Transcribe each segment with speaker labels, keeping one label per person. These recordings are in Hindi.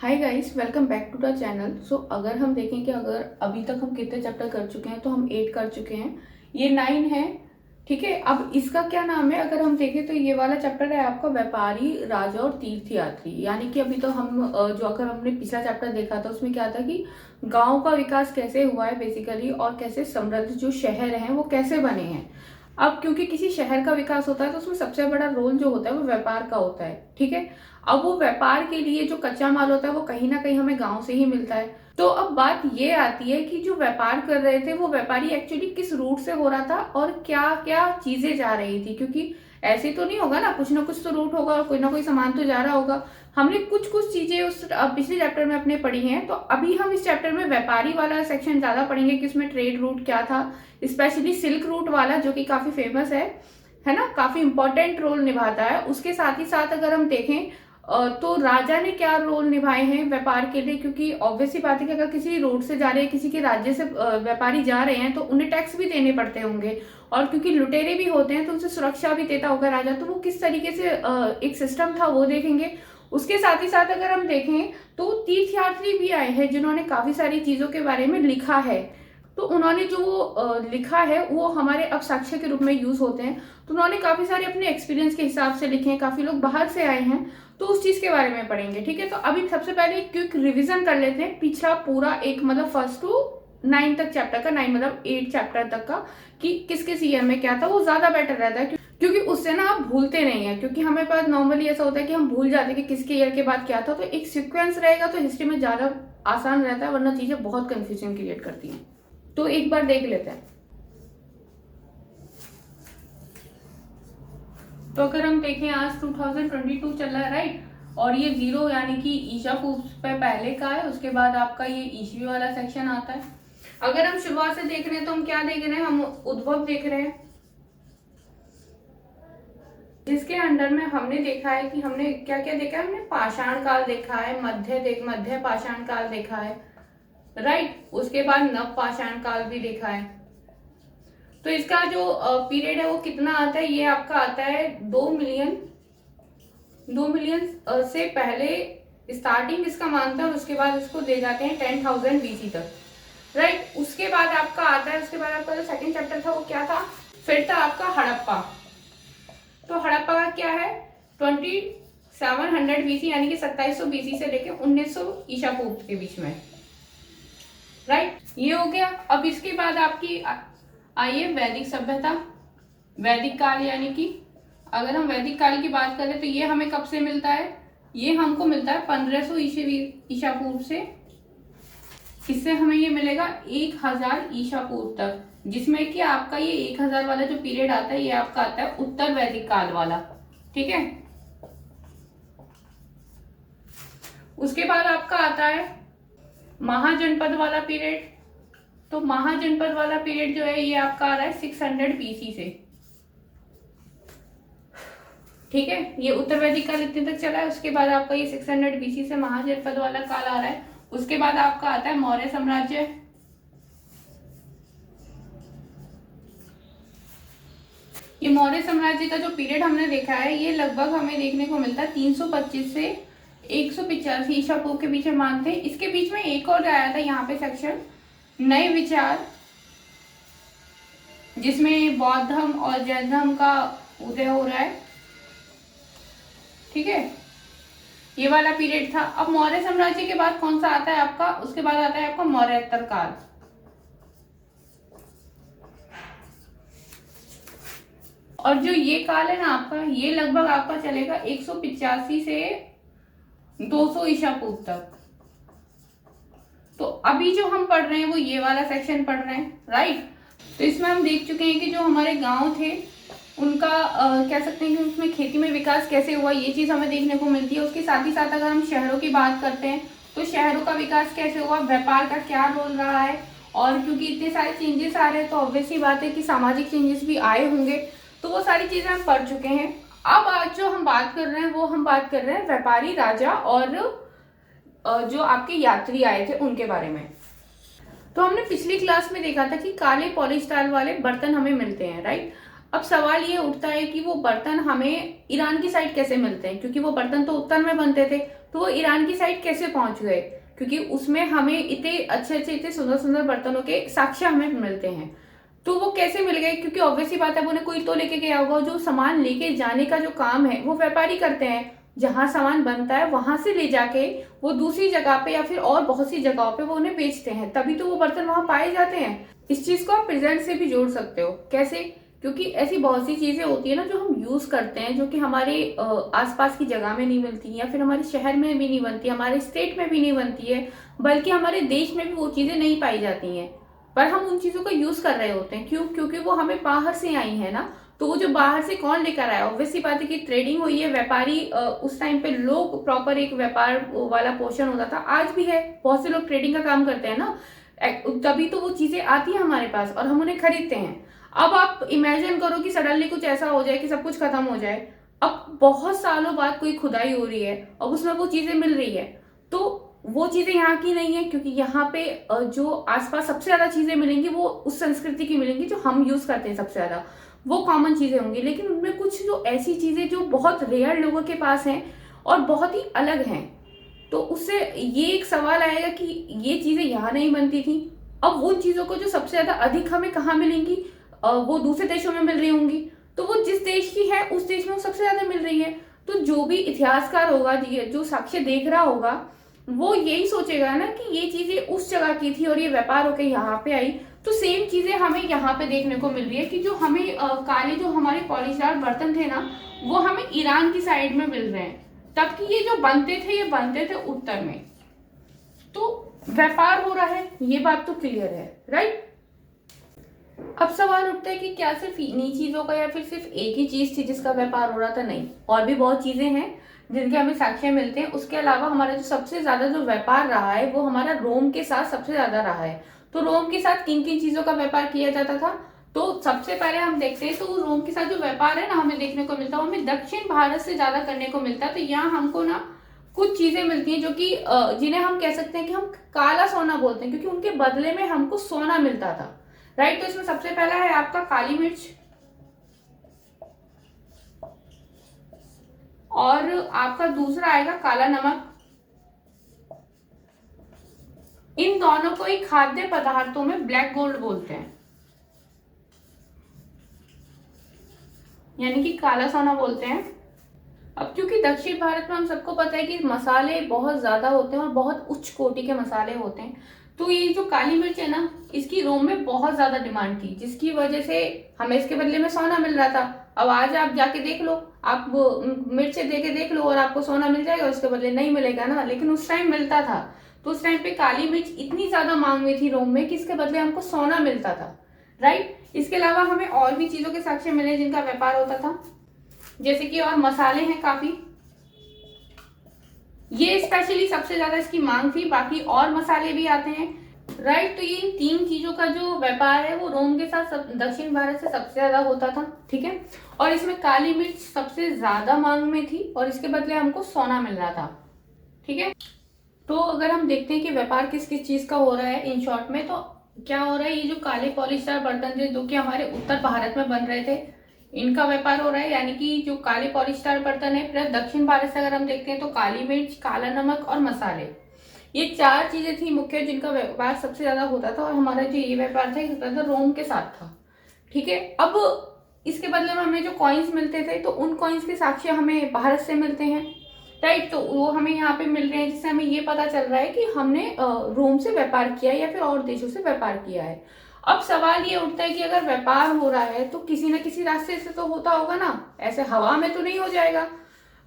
Speaker 1: Hi guys, welcome back to the channel. So अगर हम देखें कि अगर अभी तक हम कितने चैप्टर कर चुके हैं, तो हम 8 कर चुके हैं, ये 9 है। ठीक है, अब इसका क्या नाम है? अगर हम देखें तो ये वाला चैप्टर है आपका व्यापारी, राजा और तीर्थयात्री। यानी कि अभी तो हम जो अगर हमने पिछला चैप्टर देखा था उसमें क्या था कि गांव का विकास कैसे हुआ है बेसिकली, और कैसे समृद्ध जो शहर हैं वो कैसे बने हैं। अब क्योंकि किसी शहर का विकास होता है तो उसमें सबसे बड़ा रोल जो होता है वो व्यापार का होता है। ठीक है, अब वो व्यापार के लिए जो कच्चा माल होता है वो कहीं ना कहीं हमें गांव से ही मिलता है। तो अब बात ये आती है कि जो व्यापार कर रहे थे वो व्यापारी एक्चुअली किस रूट से हो रहा था और क्या क्या चीजें जा रही थी, क्योंकि ऐसे तो नहीं होगा ना कुछ तो रूट होगा और कोई ना कोई सामान तो जा रहा होगा। हमने कुछ कुछ चीजें उस पिछले चैप्टर में अपने पढ़ी हैं, तो अभी हम इस चैप्टर में व्यापारी वाला सेक्शन ज्यादा पढ़ेंगे कि उसमें ट्रेड रूट क्या था, स्पेशली सिल्क रूट वाला जो कि काफी फेमस है ना, काफी इंपॉर्टेंट रोल निभाता है। उसके साथ ही साथ अगर हम देखें तो राजा ने क्या रोल निभाए हैं व्यापार के लिए, क्योंकि ऑब्वियस ही बात है कि अगर किसी रोड से जा रहे हैं, किसी के राज्य से व्यापारी जा रहे हैं, तो उन्हें टैक्स भी देने पड़ते होंगे। और क्योंकि लुटेरे भी होते हैं तो उनसे सुरक्षा भी देता होगा राजा, तो वो किस तरीके से एक सिस्टम था वो देखेंगे। उसके साथ ही साथ अगर हम देखें तो तीर्थयात्री भी आए हैं जिन्होंने काफी सारी चीजों के बारे में लिखा है। तो उन्होंने जो लिखा है वो हमारे अब साक्ष्य के रूप में यूज होते हैं। तो उन्होंने काफी सारे अपने एक्सपीरियंस के हिसाब से लिखे हैं, काफी लोग बाहर से आए हैं, तो उस चीज के बारे में पढ़ेंगे। ठीक है, तो अभी सबसे पहले एक क्विक रिवीजन कर लेते हैं पिछला पूरा एक मतलब फर्स्ट टू 9 तक चैप्टर का, 9 मतलब 8 चैप्टर तक का, कि किस किस ईयर में क्या था, वो ज्यादा बेटर रहता है क्योंकि उससे ना आप भूलते नहीं है। क्योंकि हमें पास नॉर्मली ऐसा होता है कि हम भूल जाते हैं कि किसके ईयर के बाद क्या था, तो एक सिक्वेंस रहेगा तो हिस्ट्री में ज्यादा आसान रहता है, वरना चीजें बहुत कंफ्यूजन क्रिएट करती हैं। तो एक बार देख लेते हैं। तो अगर हम देखें आज 2022 चल रहा है, राइट, और ये 0 यानी कि ईशा पूर्व पे पहले का है, उसके बाद आपका ये ईसवी वाला सेक्शन आता है। अगर हम शुरुआत से देख रहे हैं तो हम क्या देख रहे हैं, हम उद्भव देख रहे हैं, जिसके अंडर में हमने देखा है कि हमने क्या क्या देखा है, हमने पाषाण काल देखा है, मध्य पाषाण काल देखा है, राइट। उसके बाद नव पाषाण काल भी देखा है। तो इसका जो पीरियड है वो कितना आता है, ये आपका आता है 2 मिलियन से पहले स्टार्टिंग इसका मानता है, और उसके बाद इसको दे जाते हैं 10,000 BC तक, राइट। उसके बाद आपका आता है, उसके बाद आपका जो सेकंड चैप्टर था वो क्या था, फिर था आपका हड़प्पा। तो हड़प्पा का क्या है, 2700 BC यानी कि 2700 BC से लेके 1900 ईसा पूर्व के बीच में, राइट। ये हो गया। अब इसके बाद आपकी आइए वैदिक सभ्यता, वैदिक काल, यानी कि अगर हम वैदिक काल की बात करें तो ये हमें कब से मिलता है, ये हमको मिलता है 1500 ईसा पूर्व से। इससे हमें ये मिलेगा 1000 ईसा पूर्व तक, जिसमें कि आपका ये 1000 वाला जो पीरियड आता है ये आपका आता है उत्तर वैदिक काल वाला। ठीक है, उसके बाद आपका आता है महाजनपद वाला पीरियड। तो महाजनपद वाला पीरियड जो है ये आपका आ रहा है 600 BC से। ठीक है, ये उत्तर वैदिक काल इतने तक चला है। उसके बाद आपका ये 600 BC से महाजनपद वाला काल आ रहा है। उसके बाद आपका आता है मौर्य साम्राज्य। ये मौर्य साम्राज्य का जो पीरियड हमने देखा है ये लगभग हमें देखने को मिलता है 325 से 185 ईसा पूर्व के बीच में मानते हैं। इसके बीच में एक और आया था यहाँ पे सेक्शन, नए विचार, जिसमें बौद्ध धर्म और जैन धर्म का उदय हो रहा है। ठीक है, ये वाला पीरियड था। अब मौर्य साम्राज्य के बाद कौन सा आता है आपका, उसके बाद आता है आपका मौर्योत्तर काल। और जो ये काल है ना आपका, ये लगभग आपका चलेगा 185 से 200 ईसा पूर्व तक। तो अभी जो हम पढ़ रहे हैं वो ये वाला सेक्शन पढ़ रहे हैं, राइट। तो इसमें हम देख चुके हैं कि जो हमारे गांव थे उनका कह सकते हैं कि उसमें खेती में विकास कैसे हुआ, ये चीज हमें देखने को मिलती है। उसके साथ ही साथ अगर हम शहरों की बात करते हैं तो शहरों का विकास कैसे हुआ, व्यापार का क्या रोल रहा है, और क्योंकि इतने सारे चेंजेस आ रहे हैं तो ऑब्वियसली बात है कि सामाजिक चेंजेस भी आए होंगे। तो वो सारी चीजें हम पढ़ चुके हैं। अब आज जो हम बात कर रहे हैं वो हम बात कर रहे हैं व्यापारी, राजा और जो आपके यात्री आए थे उनके बारे में। तो हमने पिछली क्लास में देखा था कि काले पॉलिश टाइल वाले बर्तन हमें मिलते हैं, राइट। अब सवाल ये उठता है कि वो बर्तन हमें ईरान की साइड कैसे मिलते हैं, क्योंकि वो बर्तन तो उत्तर में बनते थे। तो वो ईरान की साइड कैसे पहुंच गए, क्योंकि उसमें हमें इतने अच्छे अच्छे इतने सुंदर सुंदर बर्तनों के साक्ष्य हमें मिलते हैं। तो वो कैसे मिल गए, क्योंकि ऑब्वियसली बात है उन्हें कोई तो लेके गया होगा। जो सामान लेके जाने का जो काम है वो व्यापारी करते हैं, जहां सामान बनता है वहां से ले जाके वो दूसरी जगह पे या फिर और बहुत सी जगहों पे वो उन्हें बेचते हैं, तभी तो वो बर्तन वहां पाए जाते हैं। इस चीज को आप प्रेजेंट से भी जोड़ सकते हो। कैसे, क्योंकि ऐसी बहुत सी चीजें होती है ना जो हम यूज करते हैं, जो कि हमारे आसपास की जगह में नहीं मिलती या फिर हमारे शहर में भी नहीं बनती, हमारे स्टेट में भी नहीं बनती है, बल्कि हमारे देश में भी वो चीजें नहीं पाई जाती हैं, पर हम उन चीजों का यूज कर रहे होते हैं। क्यों? क्योंकि वो हमें बाहर से आई है ना। तो वो जो बाहर से कौन लेकर आया, ऑब्वियसली बात है कि ट्रेडिंग हुई है, व्यापारी उस टाइम पे लोग प्रॉपर एक व्यापार वाला पोर्शन होता था, आज भी है, बहुत से लोग ट्रेडिंग का काम करते हैं ना, तभी तो वो चीजें आती है हमारे पास और हम उन्हें खरीदते हैं। अब आप इमेजिन करो कि सडनली कुछ ऐसा हो जाए कि सब कुछ खत्म हो जाए। अब बहुत सालों बाद कोई खुदाई हो रही है और उसमें वो चीजें मिल रही है, तो वो चीजें यहाँ की नहीं है, क्योंकि यहाँ पे जो आसपास सबसे ज्यादा चीजें मिलेंगी वो उस संस्कृति की मिलेंगी जो हम यूज करते हैं सबसे ज्यादा, वो कॉमन चीजें होंगी। लेकिन उनमें कुछ जो ऐसी चीजें जो बहुत रेयर लोगों के पास हैं और बहुत ही अलग हैं, तो उससे ये एक सवाल आएगा कि ये चीजें यहाँ नहीं बनती थी, अब उन चीजों को जो सबसे ज्यादा अधिक हमें कहाँ मिलेंगी, वो दूसरे देशों में मिल रही होंगी, तो वो जिस देश की है उस देश में वो सबसे ज्यादा मिल रही है। तो जो भी इतिहासकार होगा, जो साक्ष्य देख रहा होगा, वो यही सोचेगा ना कि ये चीजें उस जगह की थी और ये व्यापार होकर यहाँ पे आई। तो सेम चीजें हमें यहाँ पे देखने को मिल रही है कि जो हमें काले जो हमारे पॉलिशदार बर्तन थे ना, वो हमें ईरान की साइड में मिल रहे हैं, तबकि ये जो बनते थे ये बनते थे उत्तर में। तो व्यापार हो रहा है, ये बात तो क्लियर है, राइट। अब सवाल उठता है कि क्या सिर्फ इन्हीं चीजों का या फिर सिर्फ एक ही चीज थी जिसका व्यापार हो रहा था? नहीं, और भी बहुत चीजें हैं जिनके हमें साक्ष्य मिलते हैं। उसके अलावा हमारा जो सबसे ज्यादा जो व्यापार रहा है वो हमारा रोम के साथ सबसे ज्यादा रहा है। तो रोम के साथ किन किन चीजों का व्यापार किया जाता था? तो सबसे पहले हम देखते हैं, तो रोम के साथ जो व्यापार है ना हमें देखने को मिलता है, हमें दक्षिण भारत से ज्यादा करने को मिलता है। तो यहाँ हमको ना कुछ चीजें मिलती हैं जो कि जिन्हें हम कह सकते हैं कि हम काला सोना बोलते हैं, क्योंकि उनके बदले में हमको सोना मिलता था, राइट। तो इसमें सबसे पहला है आपका काली मिर्च, और आपका दूसरा आएगा काला नमक। इन दोनों को ही खाद्य पदार्थों में ब्लैक गोल्ड बोलते हैं, यानी कि काला सोना बोलते हैं। अब क्योंकि दक्षिण भारत में हम सबको पता है कि मसाले बहुत ज्यादा होते हैं और बहुत उच्च कोटि के मसाले होते हैं, तो ये जो काली मिर्च है ना, इसकी रोम में बहुत ज्यादा डिमांड थी, जिसकी वजह से हमें इसके बदले में सोना मिल रहा था। अब आज आप जाके देख लो, आप मिर्चें दे के देख लो और आपको सोना मिल जाएगा, उसके बदले नहीं मिलेगा ना, लेकिन उस टाइम मिलता था। तो उस टाइम पे काली मिर्च इतनी ज्यादा मांग में थी रोम में कि इसके बदले हमको सोना मिलता था, राइट। इसके अलावा हमें और भी चीजों के साक्ष्य मिले जिनका व्यापार होता था, जैसे कि और मसाले हैं काफी, ये स्पेशली सबसे ज्यादा इसकी मांग थी, बाकी और मसाले भी आते हैं, राइट। तो ये इन तीन चीजों का जो व्यापार है वो रोम के साथ दक्षिण भारत से सबसे ज्यादा होता था, ठीक है। और इसमें काली मिर्च सबसे ज्यादा मांग में थी और इसके बदले हमको सोना मिल रहा था, ठीक है। तो अगर हम देखते हैं कि व्यापार किस किस चीज का हो रहा है इन शॉर्ट में, तो क्या हो रहा है, ये जो काले पॉलिशदार बर्तन थे जो कि हमारे उत्तर भारत में बन रहे थे, इनका व्यापार हो रहा है, यानी कि जो काले पॉलिशदार बर्तन है। प्लस दक्षिण भारत से अगर हम देखते हैं तो काली मिर्च, काला नमक और मसाले, ये चार चीजें थी मुख्य जिनका व्यापार सबसे ज्यादा होता था। और हमारा जो ये व्यापार था होता था रोम के साथ था, ठीक है। अब इसके बदले में हमें जो कॉइन्स मिलते थे, तो उन कॉइन्स के साक्ष्य हमें भारत से मिलते हैं, राइट। तो वो हमें यहाँ पे मिल रहे हैं, जिससे हमें ये पता चल रहा है कि हमने रोम से व्यापार किया या फिर और देशों से व्यापार किया है। अब सवाल ये उठता है कि अगर व्यापार हो रहा है तो किसी ना किसी रास्ते से तो होता होगा ना, ऐसे हवा में तो नहीं हो जाएगा।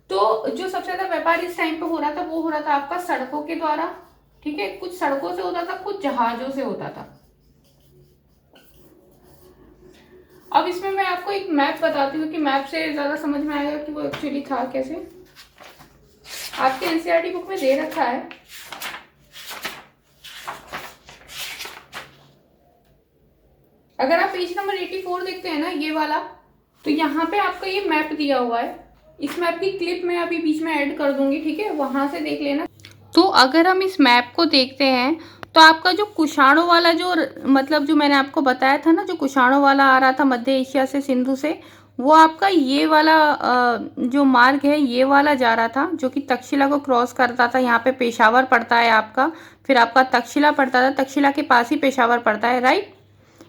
Speaker 1: तो जो सबसे ज्यादा व्यापार इस टाइम पे हो रहा था वो हो रहा था आपका सड़कों के द्वारा, ठीक है। कुछ सड़कों से होता था, कुछ जहाजों से होता था। अब इसमें मैं आपको एक मैप बताती हूँ कि मैप से ज्यादा समझ में आएगा कि वो एक्चुअली था कैसे। आपके एनसीईआरटी बुक में दे रखा है, अगर आप पेज नंबर 84 देखते हैं ना ये वाला, तो यहाँ पे आपका ये मैप दिया हुआ है। इस मैप की क्लिप मैं अभी बीच में ऐड कर दूंगी, ठीक है, वहां से देख लेना। तो अगर हम इस मैप को देखते हैं तो आपका जो कुषाणों वाला जो मतलब जो मैंने आपको बताया था ना, जो कुषाणों वाला आ रहा था मध्य एशिया से, सिंधु से, वो आपका ये वाला जो मार्ग है ये वाला जा रहा था, जो कि तक्षशिला को क्रॉस करता था। यहाँ पे पेशावर पड़ता है आपका, फिर आपका तक्षशिला पड़ता था, तक्षशिला के पास ही पेशावर पड़ता है, राइट।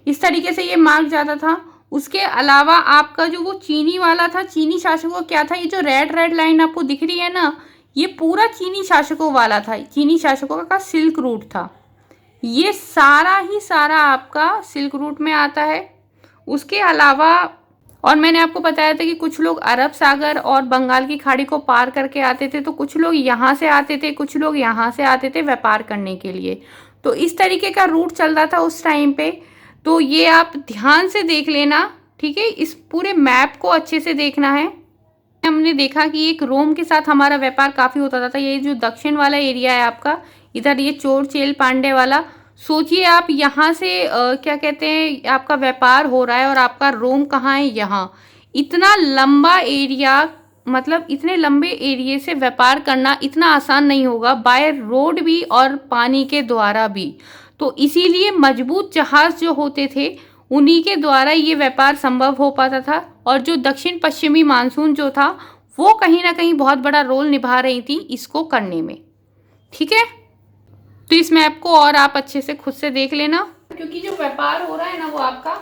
Speaker 1: इस तरीके से ये मार्ग जाता था। उसके अलावा आपका जो वो चीनी वाला था, चीनी शासकों का क्या था, ये जो रेड रेड लाइन आपको दिख रही है ना, ये पूरा चीनी शासकों वाला था, चीनी शासकों का सिल्क रूट था। ये सारा ही सारा आपका सिल्क रूट में आता है। उसके अलावा और मैंने आपको बताया था कि कुछ लोग अरब सागर और बंगाल की खाड़ी को पार करके आते थे, तो कुछ लोग यहाँ से आते थे, कुछ लोग यहाँ से आते थे व्यापार करने के लिए। तो इस तरीके का रूट चल रहा था उस टाइम पे। तो ये आप ध्यान से देख लेना, ठीक है। इस पूरे मैप को अच्छे से देखना है। हमने देखा कि एक रोम के साथ हमारा व्यापार काफ़ी होता था। ये जो दक्षिण वाला एरिया है आपका, इधर ये चोर चेल पांडे वाला, सोचिए आप यहाँ से क्या कहते हैं, आपका व्यापार हो रहा है और आपका रोम कहाँ है, यहाँ। इतना लंबा एरिया, मतलब इतने लंबे एरिया से व्यापार करना इतना आसान नहीं होगा, बाय रोड भी और पानी के द्वारा भी। तो इसीलिए मजबूत जहाज जो होते थे, उन्हीं के द्वारा ये व्यापार संभव हो पाता था। और जो दक्षिण पश्चिमी मानसून जो था, वो कहीं ना कहीं बहुत बड़ा रोल निभा रही थी इसको करने में, ठीक है। तो इस मैप को और आप अच्छे से खुद से देख लेना, क्योंकि जो व्यापार हो रहा है ना वो आपका,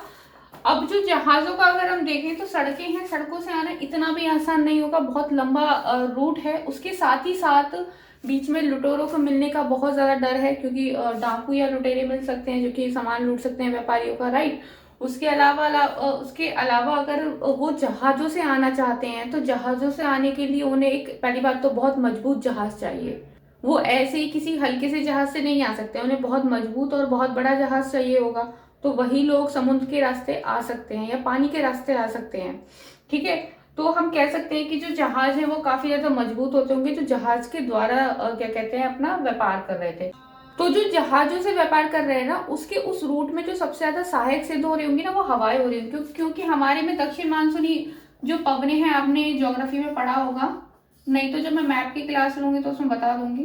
Speaker 1: अब जो जहाज़ों का अगर हम देखें तो सड़कें हैं, सड़कों से आना इतना भी आसान नहीं होगा, बहुत लंबा रूट है। उसके साथ ही साथ बीच में लुटेरों को मिलने का बहुत ज़्यादा डर है, क्योंकि डाकू या लुटेरे मिल सकते हैं जो कि सामान लूट सकते हैं व्यापारियों का, राइट। उसके अलावा अगर वो जहाज़ों से आना चाहते हैं तो जहाज़ों से आने के लिए उन्हें एक, पहली बात तो बहुत मजबूत जहाज़ चाहिए। वो ऐसे ही किसी हल्के से जहाज से नहीं आ सकते, उन्हें बहुत मजबूत और बहुत बड़ा जहाज चाहिए होगा। तो वही लोग समुद्र के रास्ते आ सकते हैं या पानी के रास्ते आ सकते हैं, ठीक है। तो हम कह सकते हैं कि जो जहाज है वो काफी ज्यादा मजबूत होते होंगे, जो जहाज के द्वारा क्या कहते हैं, अपना व्यापार कर रहे थे। तो जो जहाजों से व्यापार कर रहे हैं ना, उसके उस रूट में जो सबसे ज्यादा सहायक सिद्ध हो रही होंगी ना, वो हवाएं हो रही होंगी, क्योंकि हमारे में दक्षिण मानसूनी जो पवने हैं, आपने ज्योग्राफी में पढ़ा होगा, नहीं तो जब मैं मैप की क्लास लूंगी तो उसमें बता दूंगी।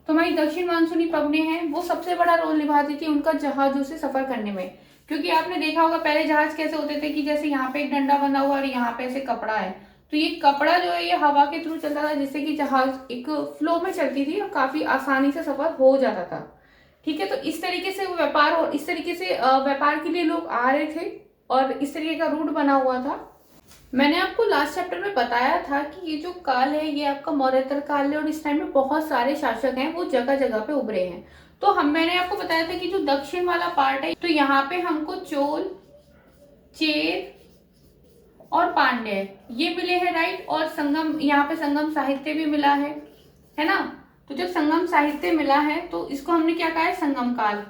Speaker 1: तो हमारी दक्षिण मानसूनी पवने हैं, वो सबसे बड़ा रोल निभाती थी उनका जहाजों से सफर करने में। क्योंकि आपने देखा होगा पहले जहाज कैसे होते थे कि जैसे यहाँ पे एक डंडा बना हुआ और यहाँ पे ऐसे कपड़ा है, तो ये कपड़ा जो है ये हवा के थ्रू चलता था, जिससे कि जहाज एक फ्लो में चलती थी और काफी आसानी से सफर हो जाता था, ठीक है। तो इस तरीके से व्यापार, और इस तरीके से व्यापार के लिए लोग आ रहे थे और इस तरीके का रूट बना हुआ था। मैंने आपको लास्ट चैप्टर में बताया था कि ये जो काल है ये आपका मौर्योत्तर काल है, और इस टाइम में बहुत सारे शासक हैं वो जगह जगह पे उभरे हैं। तो मैंने आपको बताया था कि जो दक्षिण वाला पार्ट है, तो यहाँ पे हमको चोल, चेर और पांड्य ये मिले हैं, राइट। और संगम, यहाँ पे संगम साहित्य भी मिला है ना। तो जब संगम साहित्य मिला है तो इसको हमने क्या कहा है, संगम काल।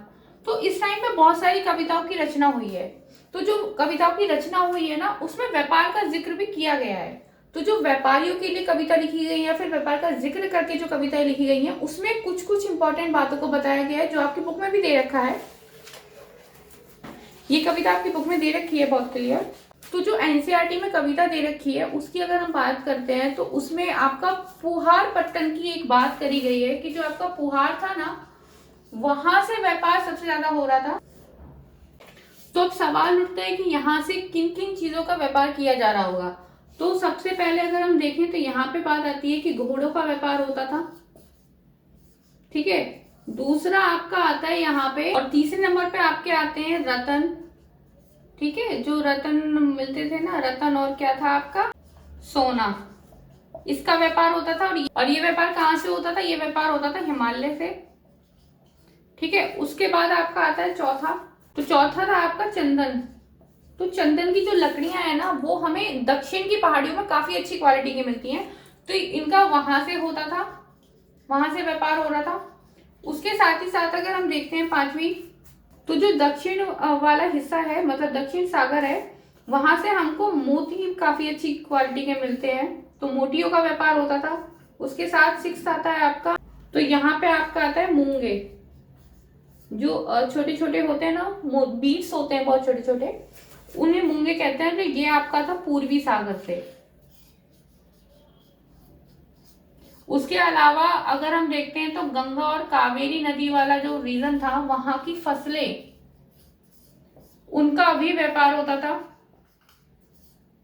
Speaker 1: तो इस टाइम पे बहुत सारी कविताओं की रचना हुई है। तो जो कविताओं की रचना हुई है ना, उसमें व्यापार का जिक्र भी किया गया है। तो जो व्यापारियों के लिए कविता लिखी गई है या फिर व्यापार का जिक्र करके जो कविताएं लिखी गई हैं, उसमें कुछ कुछ इंपॉर्टेंट बातों को बताया गया है, जो आपकी बुक में भी दे रखा है। ये कविता आपकी बुक में दे रखी है बहुत क्लियर। तो जो एनसीईआरटी में कविता दे रखी है उसकी अगर हम बात करते हैं, तो उसमें आपका पुहार पट्टन की एक बात करी गई है कि जो आपका पुहार था ना, वहां से व्यापार सबसे ज्यादा हो रहा था। तो अब सवाल उठता है कि यहाँ से किन किन चीजों का व्यापार किया जा रहा होगा। तो सबसे पहले अगर हम देखें तो यहाँ पे बात आती है कि घोड़ों का व्यापार होता था, ठीक है। दूसरा आपका आता है यहाँ पे, और तीसरे नंबर पे आपके आते हैं रतन, ठीक है। जो रतन मिलते थे ना, रतन और क्या था आपका, सोना, इसका व्यापार होता था। और ये व्यापार कहाँ से होता था, ये व्यापार होता था हिमालय से, ठीक है। उसके बाद आपका आता है चौथा, तो चौथा था आपका चंदन। तो चंदन की जो लकड़ियां है ना, वो हमें दक्षिण की पहाड़ियों में काफी अच्छी क्वालिटी की मिलती हैं, तो इनका वहां से होता था, वहां से व्यापार हो रहा था। उसके साथ ही साथ अगर हम देखते हैं पांचवी, तो जो दक्षिण वाला हिस्सा है, मतलब दक्षिण सागर है, वहां से हमको मोती काफी अच्छी क्वालिटी के मिलते हैं, तो मोतियों का व्यापार होता था। उसके साथ सिक्स आता है आपका, तो यहाँ पे आपका आता है मूंगे, जो छोटे छोटे होते हैं ना, बीट्स होते हैं बहुत छोटे छोटे, उन्हें मूंगे कहते हैं। तो ये आपका था पूर्वी सागर से। उसके अलावा अगर हम देखते हैं तो गंगा और कावेरी नदी वाला जो रीजन था, वहां की फसलें उनका भी व्यापार होता था।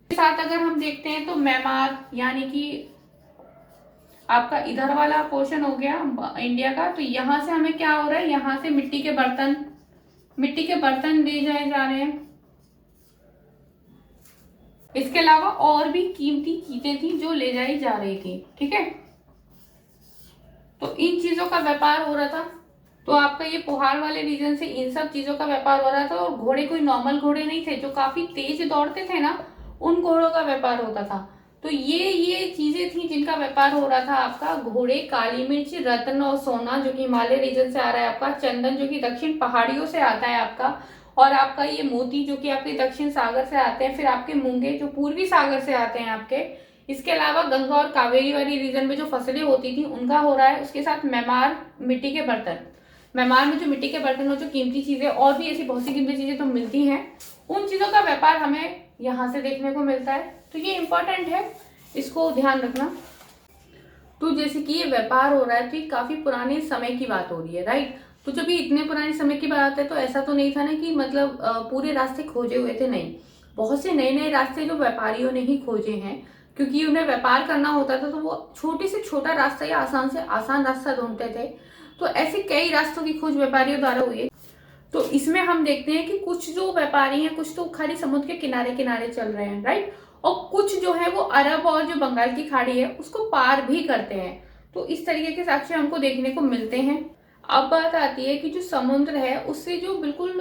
Speaker 1: साथ अगर हम देखते हैं तो म्यांमार, यानी कि आपका इधर वाला पोर्शन हो गया इंडिया का, तो यहाँ से हमें क्या हो रहा है, यहाँ से मिट्टी के बर्तन ले जाए जा रहे हैं। इसके अलावा और भी कीमती चीजें थी जो ले जाई जा रही थी, ठीक है। तो इन चीजों का व्यापार हो रहा था। तो आपका ये पोहार वाले रीजन से इन सब चीजों का व्यापार हो रहा था। और घोड़े कोई नॉर्मल घोड़े नहीं थे, जो काफी तेज दौड़ते थे ना, उन घोड़ों का व्यापार होता था। तो ये चीजें थी जिनका व्यापार हो रहा था आपका। घोड़े, काली मिर्च, रत्न और सोना जो कि हिमालय रीजन से आ रहा है आपका, चंदन जो कि दक्षिण पहाड़ियों से आता है आपका, और आपका ये मोती जो कि आपके दक्षिण सागर से आते हैं, फिर आपके मूंगे जो पूर्वी सागर से आते हैं आपके। इसके अलावा गंगा और कावेरी वाली रीजन में जो फसलें होती थी उनका हो रहा है। उसके साथ म्यांमार मिट्टी के बर्तन, म्यांमार में जो मिट्टी के बर्तन और जो कीमती चीजें और भी ऐसी बहुत सी कीमती चीजें तो मिलती हैं, उन चीजों का व्यापार हमें यहाँ से देखने को मिलता है। तो ये इंपॉर्टेंट है, इसको ध्यान रखना। तो जैसे कि ये व्यापार हो रहा है तो ये काफी पुराने समय की बात हो रही है, राइट। तो जब ये इतने पुराने समय की बात है तो ऐसा तो नहीं था ना कि मतलब पूरे रास्ते खोजे हुए थे, नहीं। बहुत से नए नए रास्ते जो व्यापारियों ने ही खोजे हैं, क्योंकि उन्हें व्यापार करना होता था तो वो छोटे से छोटा रास्ता या आसान से आसान रास्ता ढूंढते थे। तो ऐसे कई रास्तों की खोज व्यापारियों द्वारा हुई है। तो इसमें हम देखते हैं कि कुछ जो व्यापारी हैं, कुछ तो खाली समुद्र के किनारे किनारे चल रहे हैं, राइट, और कुछ जो है वो अरब और जो बंगाल की खाड़ी है उसको पार भी करते हैं। तो इस तरीके के साक्ष्य हमको देखने को मिलते हैं। अब बात आती है कि जो समुद्र है उससे जो बिल्कुल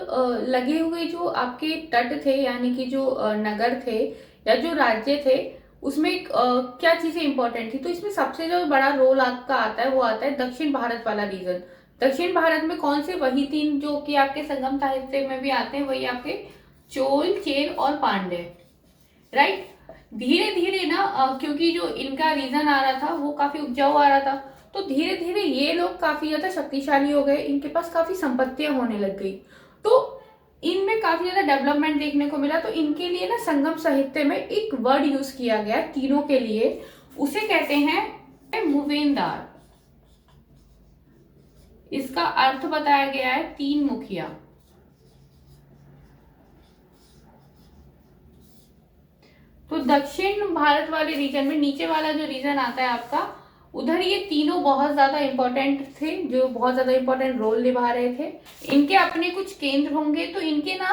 Speaker 1: लगे हुए जो आपके तट थे, यानी कि जो नगर थे या जो राज्य थे, उसमें क्या चीजें इंपॉर्टेंट थी। तो इसमें सबसे जो बड़ा रोल आपका आता है वो आता है दक्षिण भारत वाला रीजन। दक्षिण भारत में कौन से, वही तीन जो कि आपके संगम साहित्य में भी आते हैं, वही आपके चोल, चेर और पांड्य, राइट। धीरे धीरे ना क्योंकि जो इनका रीजन आ रहा था वो काफी उपजाऊ आ रहा था, तो धीरे धीरे ये लोग काफी ज्यादा शक्तिशाली हो गए, इनके पास काफी संपत्तियां होने लग गई। तो इनमें काफी ज्यादा डेवलपमेंट देखने को मिला। तो इनके लिए ना संगम साहित्य में एक वर्ड यूज किया गया तीनों के लिए, उसे कहते हैं मूवेंदार। इसका अर्थ बताया गया है तीन मुखिया। तो दक्षिण भारत वाले रीजन में नीचे वाला जो रीजन आता है आपका, उधर ये तीनों बहुत ज्यादा इंपॉर्टेंट थे, जो बहुत ज्यादा इंपॉर्टेंट रोल निभा रहे थे। इनके अपने कुछ केंद्र होंगे, तो इनके ना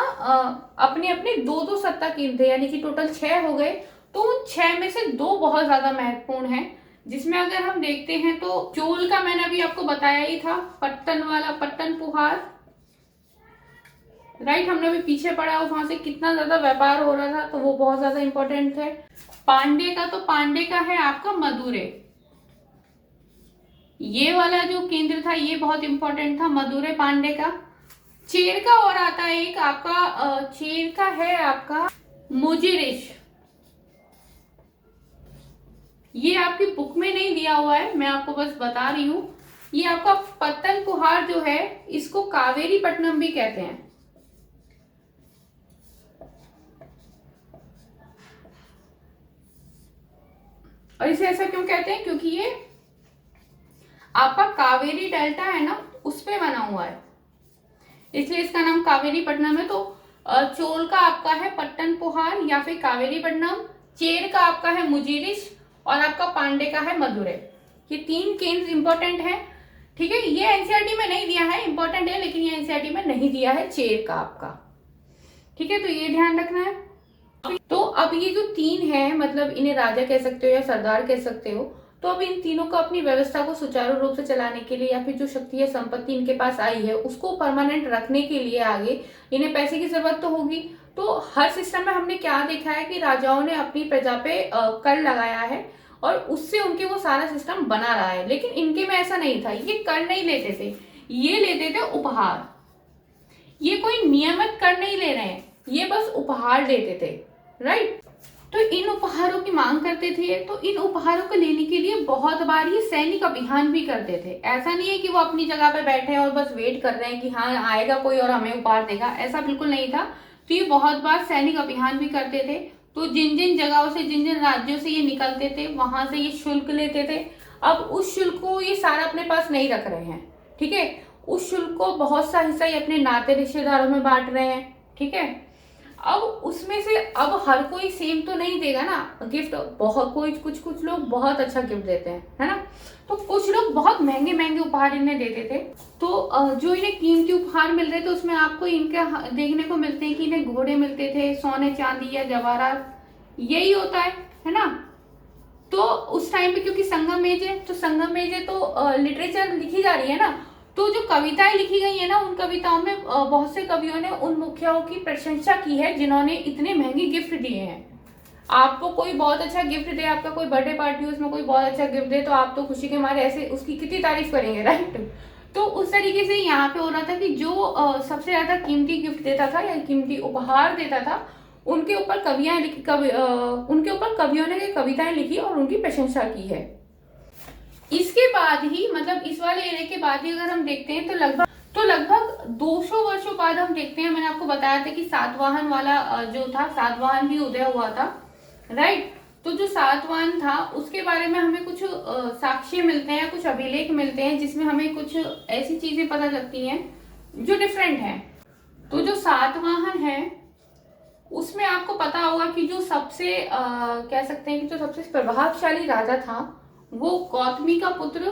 Speaker 1: अपने अपने दो दो सत्ता केंद्र थे, यानी कि टोटल 6 हो गए। तो उन 6 में से 2 बहुत ज्यादा महत्वपूर्ण हैं, जिसमें अगर हम देखते हैं तो चोल का मैंने अभी आपको बताया ही था, पट्टन वाला, पट्टन पुहार, राइट। हमने अभी पीछे पढ़ा वहां से कितना ज्यादा व्यापार हो रहा था, तो वो बहुत ज्यादा इंपॉर्टेंट थे। पांडे का, तो पांडे का है आपका मदुरै, ये वाला जो केंद्र था ये बहुत इंपॉर्टेंट था, मदुरै पांडे का। चेर का और आता है एक आपका, चेर का है आपका मुजिरिश। ये आपकी बुक में नहीं दिया हुआ है, मैं आपको बस बता रही हूं। ये आपका पत्तन पुहार जो है, इसको कावेरी पट्टनम भी कहते हैं। और इसे ऐसा क्यों कहते हैं, क्योंकि ये आपका कावेरी डेल्टा है ना, उस पे बना हुआ है, इसलिए इसका नाम कावेरी पट्टनम है। तो चोल का आपका है पट्टन पुहार या फिर कावेरी पट्टनम, चेर का आपका है मुजिरिश, और आपका पांडे का है मदुरै। ये 3 केंद्र इंपॉर्टेंट है, ठीक है। ये एनसीईआरटी में नहीं दिया है, इंपॉर्टेंट है, लेकिन ये एनसीईआरटी में नहीं दिया है चेर का आपका, ठीक है। तो ये ध्यान रखना है। तो अब ये जो 3 है, मतलब इन्हें राजा कह सकते हो या सरदार कह सकते हो। तो अब इन तीनों को अपनी व्यवस्था को सुचारू रूप से चलाने के लिए, या फिर जो शक्ति या संपत्ति इनके पास आई है उसको परमानेंट रखने के लिए आगे इन्हें पैसे की जरूरत तो होगी। तो हर सिस्टम में हमने क्या देखा है कि राजाओं ने अपनी प्रजा पे कर लगाया है और उससे उनके वो सारा सिस्टम बना रहा है। लेकिन इनके में ऐसा नहीं था, ये कर नहीं लेते थे, ये लेते थे उपहार। ये कोई नियमित कर नहीं ले रहे हैं, ये बस उपहार लेते थे, राइट। तो इन उपहारों की मांग करते थे, तो इन उपहारों को लेने के लिए बहुत बार ये सैनिक अभियान भी करते थे। ऐसा नहीं है कि वो अपनी जगह पे बैठे हैं और बस वेट कर रहे हैं कि हाँ आएगा कोई और हमें उपहार देगा, ऐसा बिल्कुल नहीं था। तो ये बहुत बार सैनिक अभियान भी करते थे। तो जिन जिन जगहों से, जिन जिन राज्यों से ये निकलते थे, वहां से ये शुल्क लेते थे। अब उस शुल्क को ये सारा अपने पास नहीं रख रहे हैं, ठीक है। उस शुल्क को बहुत सा हिस्सा ये अपने नाते रिश्तेदारों में बांट रहे हैं, ठीक है। अब उसमें से अब हर कोई सेम तो नहीं देगा ना गिफ्ट, बहुत कोई कुछ लोग बहुत अच्छा गिफ्ट देते हैं, है ना। तो कुछ लोग बहुत महंगे महंगे उपहार इन्हें देते थे। तो जो इन्हें कीमती उपहार मिल रहे थे उसमें आपको इनके देखने को मिलते हैं कि इन्हें घोड़े मिलते थे, सोने चांदी या जवाहरात, यही होता है ना। तो उस टाइम पे क्योंकि संगम एज है, तो संगम एज है तो लिटरेचर लिखी जा रही है ना, तो जो कविताएं लिखी गई है ना, उन कविताओं में बहुत से कवियों ने उन मुखियाओं की प्रशंसा की है जिन्होंने इतने महंगे गिफ्ट दिए हैं। आपको कोई बहुत अच्छा गिफ्ट दे, आपका कोई बर्थडे पार्टी हो उसमें कोई बहुत अच्छा गिफ्ट दे, तो आप तो खुशी के मारे ऐसे उसकी कितनी तारीफ करेंगे, राइट। तो उस तरीके से यहाँ पे हो रहा था कि जो सबसे ज्यादा कीमती गिफ्ट देता था या कीमती उपहार देता था, उनके ऊपर उनके ऊपर कवियों ने कविताएं लिखी और उनकी प्रशंसा की है। इसके बाद ही मतलब इस वाले एरिया के बाद ही अगर हम देखते हैं तो लगभग 200 वर्षों बाद हम देखते हैं, मैंने आपको बताया था कि सातवाहन वाला जो था, सातवाहन भी उदय हुआ था, राइट। तो जो सातवाहन था उसके बारे में हमें कुछ साक्ष्य मिलते हैं, कुछ अभिलेख मिलते हैं जिसमें हमें कुछ ऐसी चीजें पता लगती हैं जो डिफरेंट है। तो जो सातवाहन है उसमें आपको पता होगा कि जो सबसे कह सकते हैं कि जो सबसे प्रभावशाली राजा था वो गौतमी का पुत्र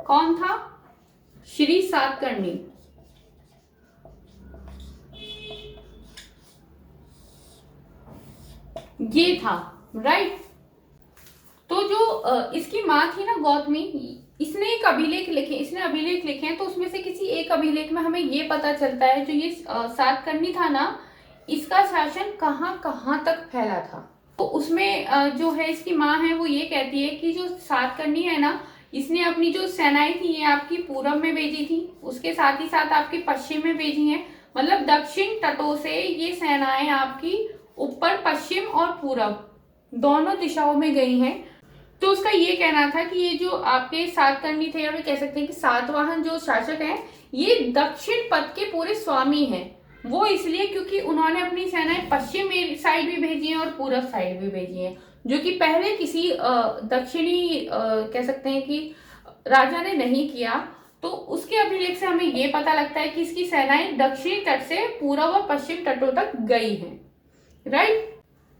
Speaker 1: कौन था? श्री सातकर्णी। ये था, राइट। तो जो इसकी माँ थी ना गौतमी, इसने एक अभिलेख लिखे, हैं। तो उसमें से किसी एक अभिलेख में हमें ये पता चलता है जो ये सातकर्णी था ना, इसका शासन कहाँ कहाँ तक फैला था। तो उसमें जो है इसकी माँ है वो ये कहती है कि जो सातकर्णी है ना, इसने अपनी जो सेनाएं थी ये आपकी पूरब में भेजी थी, उसके साथ ही साथ आपकी पश्चिम में भेजी हैं। मतलब दक्षिण तटों से ये सेनाएं आपकी ऊपर पश्चिम और पूरब दोनों दिशाओं में गई हैं। तो उसका ये कहना था कि ये जो आपके सातकर्णी थे, या फिर कह सकते हैं कि सातवाहन जो शासक हैं, ये दक्षिण पथ के पूरे स्वामी हैं। वो इसलिए क्योंकि उन्होंने अपनी सेनाएं पश्चिम साइड भी भेजी हैं और पूरब साइड भी भेजी हैं, जो कि पहले किसी दक्षिणी कह सकते हैं कि राजा ने नहीं किया। तो उसके अभिलेख से हमें ये पता लगता है कि इसकी सेनाएं दक्षिणी तट से पूरब और पश्चिम तटों तक गई हैं, राइट।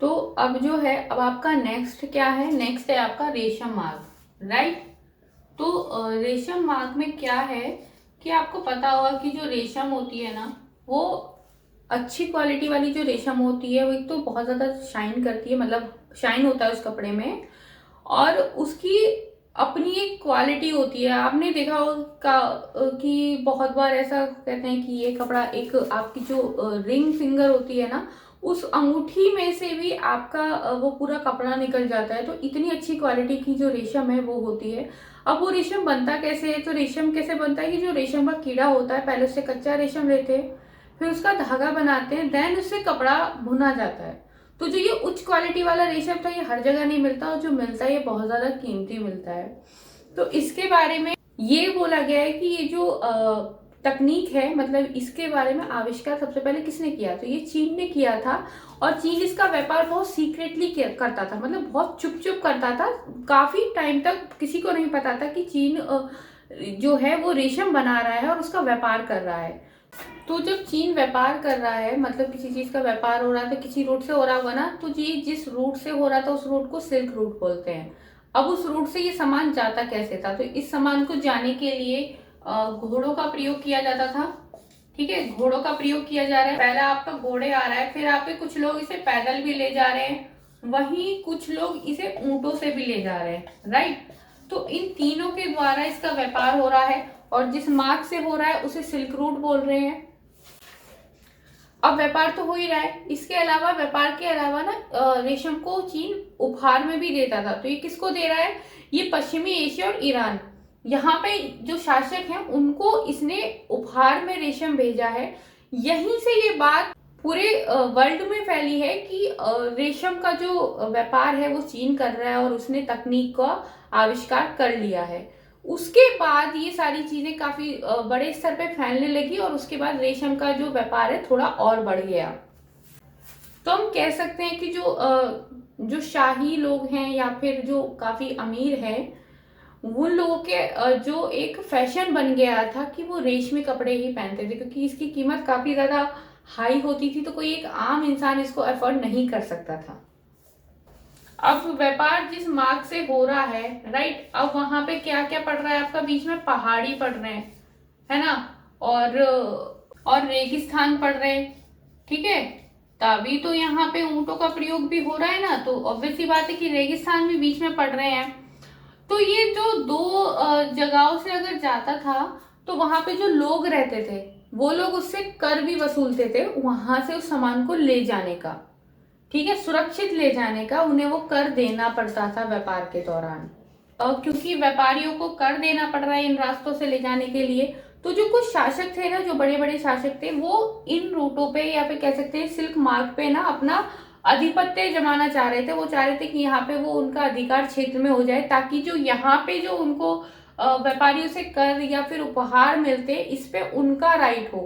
Speaker 1: तो अब जो है, अब आपका नेक्स्ट क्या है? नेक्स्ट है आपका रेशम मार्ग, राइट। तो रेशम मार्ग में क्या है कि आपको पता होगा कि जो रेशम होती है ना, वो अच्छी क्वालिटी वाली जो रेशम होती है वो एक तो बहुत ज्यादा शाइन करती है, मतलब शाइन होता है उस कपड़े में, और उसकी अपनी एक क्वालिटी होती है। आपने देखा होगा कि बहुत बार ऐसा कहते हैं कि ये कपड़ा, एक आपकी जो रिंग फिंगर होती है ना, उस अंगूठी में से भी आपका वो पूरा कपड़ा निकल जाता है। तो इतनी अच्छी क्वालिटी की जो रेशम है वो होती है। अब वो रेशम बनता कैसे है? तो रेशम कैसे बनता है कि जो रेशम का कीड़ा होता है, पहले उससे कच्चा रेशम लेते हैं, फिर उसका धागा बनाते हैं, देन उससे कपड़ा भुना जाता है। तो जो ये उच्च क्वालिटी वाला रेशम था ये हर जगह नहीं मिलता, और जो मिलता है ये बहुत ज्यादा कीमती मिलता है। तो इसके बारे में ये बोला गया है कि ये जो तकनीक है, मतलब इसके बारे में आविष्कार सबसे पहले किसने किया? तो ये चीन ने किया था, और चीन इसका व्यापार बहुत सीक्रेटली करता था, मतलब बहुत चुप चुप करता था। काफी टाइम तक किसी को नहीं पता था कि चीन जो है वो रेशम बना रहा है और उसका व्यापार कर रहा है। तो जब चीन व्यापार कर रहा है, मतलब किसी चीज का व्यापार हो रहा है, तो किसी रूट से हो रहा होगा ना, तो ये जिस रूट से हो रहा था उस रूट को सिल्क रूट बोलते हैं। अब उस रूट से ये सामान जाता कैसे था? तो इस सामान को जाने के लिए घोड़ों का प्रयोग किया जाता था, ठीक है। घोड़ों का प्रयोग किया जा रहा है, पहला आपका घोड़े आ रहा है, फिर आपके कुछ लोग इसे पैदल भी ले जा रहे हैं, वहीं कुछ लोग इसे ऊंटों से भी ले जा रहे हैं, राइट। तो इन तीनों के द्वारा इसका व्यापार हो रहा है, और जिस मार्ग से हो रहा है उसे सिल्क रूट बोल रहे हैं। अब व्यापार तो हो ही रहा है, इसके अलावा व्यापार के अलावा ना रेशम को चीन उपहार में भी देता था। तो ये किसको दे रहा है? ये पश्चिमी एशिया और ईरान, यहाँ पे जो शासक हैं उनको इसने उपहार में रेशम भेजा है। यहीं से ये बात पूरे वर्ल्ड में फैली है कि रेशम का जो व्यापार है वो चीन कर रहा है, और उसने तकनीक का आविष्कार कर लिया है। उसके बाद ये सारी चीजें काफी बड़े स्तर पे फैलने लगी, और उसके बाद रेशम का जो व्यापार है थोड़ा और बढ़ गया। तो हम कह सकते हैं कि जो शाही लोग हैं या फिर जो काफी अमीर हैं, उन लोगों के जो एक फैशन बन गया था कि वो रेशमी कपड़े ही पहनते थे, क्योंकि इसकी कीमत काफी ज्यादा हाई होती थी, तो कोई एक आम इंसान इसको अफोर्ड नहीं कर सकता था। अब व्यापार जिस मार्ग से हो रहा है, राइट, अब वहां पे क्या क्या पड़ रहा है आपका, बीच में पहाड़ी पड़ रहे हैं, है ना, और रेगिस्तान पड़ रहे हैं, ठीक है। तभी तो यहाँ पे ऊंटों का प्रयोग भी हो रहा है ना, तो ऑब्वियस सी बात है कि रेगिस्तान भी बीच में पड़ रहे हैं। तो ये जो दो जगहों से अगर जाता था, तो वहां पे जो लोग रहते थे वो लोग उससे कर भी वसूलते थे, वहां से उस सामान को ले जाने का, ठीक है, सुरक्षित ले जाने का उन्हें वो कर देना पड़ता था व्यापार के दौरान। और क्योंकि व्यापारियों को कर देना पड़ रहा है इन रास्तों से ले जाने के लिए, तो जो कुछ शासक थे ना, जो बड़े बड़े शासक थे, वो इन रूटों पे या फिर कह सकते हैं सिल्क मार्ग पे ना अपना आधिपत्य जमाना चाह रहे थे। वो चाह रहे थे कि यहाँ पे वो उनका अधिकार क्षेत्र में हो जाए, ताकि जो यहाँ पे जो उनको व्यापारियों से कर या फिर उपहार मिलते, इस पे उनका राइट हो,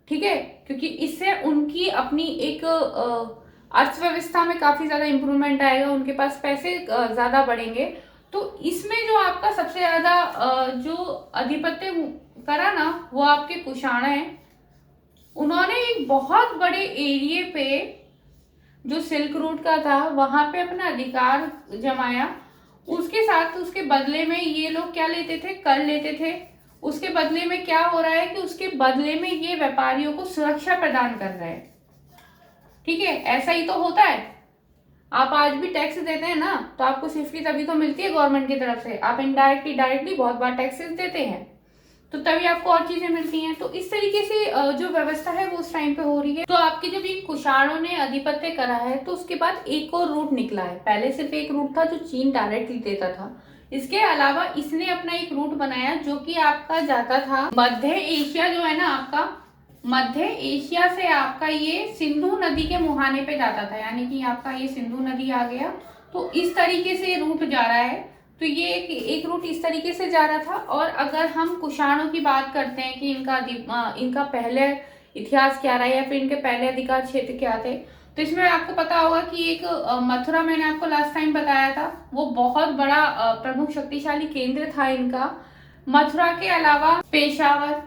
Speaker 1: ठीक है, क्योंकि इससे उनकी अपनी एक अर्थव्यवस्था में काफी ज्यादा इंप्रूवमेंट आएगा, उनके पास पैसे ज्यादा बढ़ेंगे। तो इसमें जो आपका सबसे ज्यादा जो आधिपत्य करा ना, वो आपके कुषाण है। उन्होंने एक बहुत बड़े एरिया पे जो सिल्क रूट का था वहां पे अपना अधिकार जमाया। उसके साथ उसके बदले में ये लोग क्या लेते थे, कर लेते थे। उसके बदले में क्या हो रहा है कि उसके बदले में ये व्यापारियों को सुरक्षा प्रदान कर रहे हैं, ठीक है। ऐसा ही तो होता है, आप आज भी टैक्स देते हैं ना, तो आपको सेफ्टी तभी तो मिलती है गवर्नमेंट की तरफ से। आप इनडायरेक्टली डायरेक्टली बहुत बार टैक्सेस देते हैं, तो तभी आपको और चीजें मिलती हैं। तो इस तरीके से जो व्यवस्था है वो उस टाइम पे हो रही है। तो आपके जब इन कुषाणों ने आधिपत्य करा है, तो उसके बाद एक और रूट निकला है। पहले सिर्फ एक रूट था जो चीन डायरेक्टली देता था, इसके अलावा इसने अपना एक रूट बनाया जो कि आपका जाता था मध्य एशिया, जो है ना आपका मध्य एशिया से आपका ये सिंधु नदी के मुहाने पे जाता था, यानी कि आपका ये सिंधु नदी आ गया। तो इस तरीके से रूट जा रहा है। तो ये एक रूट इस तरीके से जा रहा था। और अगर हम कुषाणों की बात करते हैं कि इनका पहले इतिहास क्या रहा है या फिर इनके पहले अधिकार क्षेत्र क्या थे, तो इसमें आपको पता होगा कि एक मथुरा, मैंने आपको लास्ट टाइम बताया था, वो बहुत बड़ा प्रमुख शक्तिशाली केंद्र था इनका। मथुरा के अलावा पेशावर,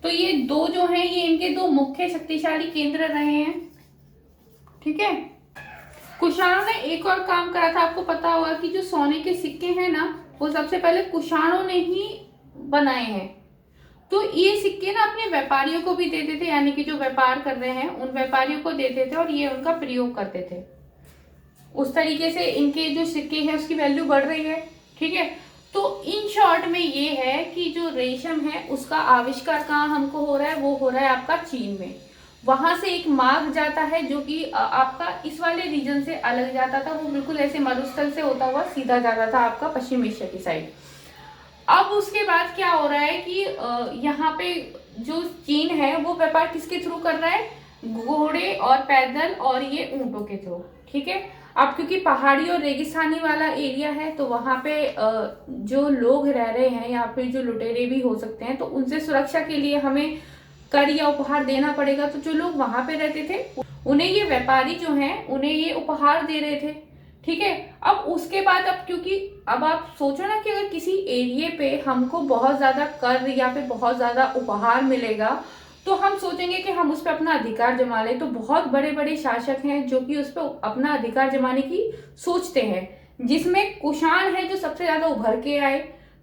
Speaker 1: तो ये दो जो हैं ये इनके दो मुख्य शक्तिशाली केंद्र रहे हैं, ठीक है। कुषाणों ने एक और काम करा था, आपको पता होगा कि जो सोने के सिक्के हैं ना, वो सबसे पहले कुषाणों ने ही बनाए हैं। तो ये सिक्के ना अपने व्यापारियों को भी देते थे, यानी कि जो व्यापार कर रहे हैं उन व्यापारियों को देते थे और ये उनका प्रयोग करते थे। उस तरीके से इनके जो सिक्के हैं उसकी वैल्यू बढ़ रही है, ठीक है। तो इन शॉर्ट में ये है कि जो रेशम है उसका आविष्कार कहाँ हमको हो रहा है, वो हो रहा है आपका चीन में। वहां से एक मार्ग जाता है जो कि आपका इस वाले रीजन से अलग जाता था, वो बिल्कुल ऐसे मरुस्थल से होता हुआ सीधा जाता था आपका पश्चिम एशिया की साइड। अब उसके बाद क्या हो रहा है कि यहाँ पे जो चीन है वो व्यापार किसके थ्रू कर रहा है, घोड़े और पैदल और ये ऊंटों के थ्रू, ठीक है। अब क्योंकि पहाड़ी और रेगिस्तानी वाला एरिया है, तो वहां पे जो लोग रह रहे हैं या फिर जो लुटेरे भी हो सकते हैं, तो उनसे सुरक्षा के लिए हमें कर या उपहार देना पड़ेगा। तो जो लोग वहां पे रहते थे उन्हें ये व्यापारी जो हैं उन्हें ये उपहार दे रहे थे, ठीक है। अब उसके बाद अब क्योंकि अब आप सोचो ना कि अगर किसी एरिया पे हमको बहुत ज्यादा कर या फिर बहुत ज्यादा उपहार मिलेगा, तो हम सोचेंगे कि हम उस पर अपना अधिकार जमा लें। तो बहुत बड़े बड़े शासक हैं जो कि उस पर अपना अधिकार जमाने की सोचते हैं, जिसमें कुषाण है जो सबसे ज्यादा उभर के आए।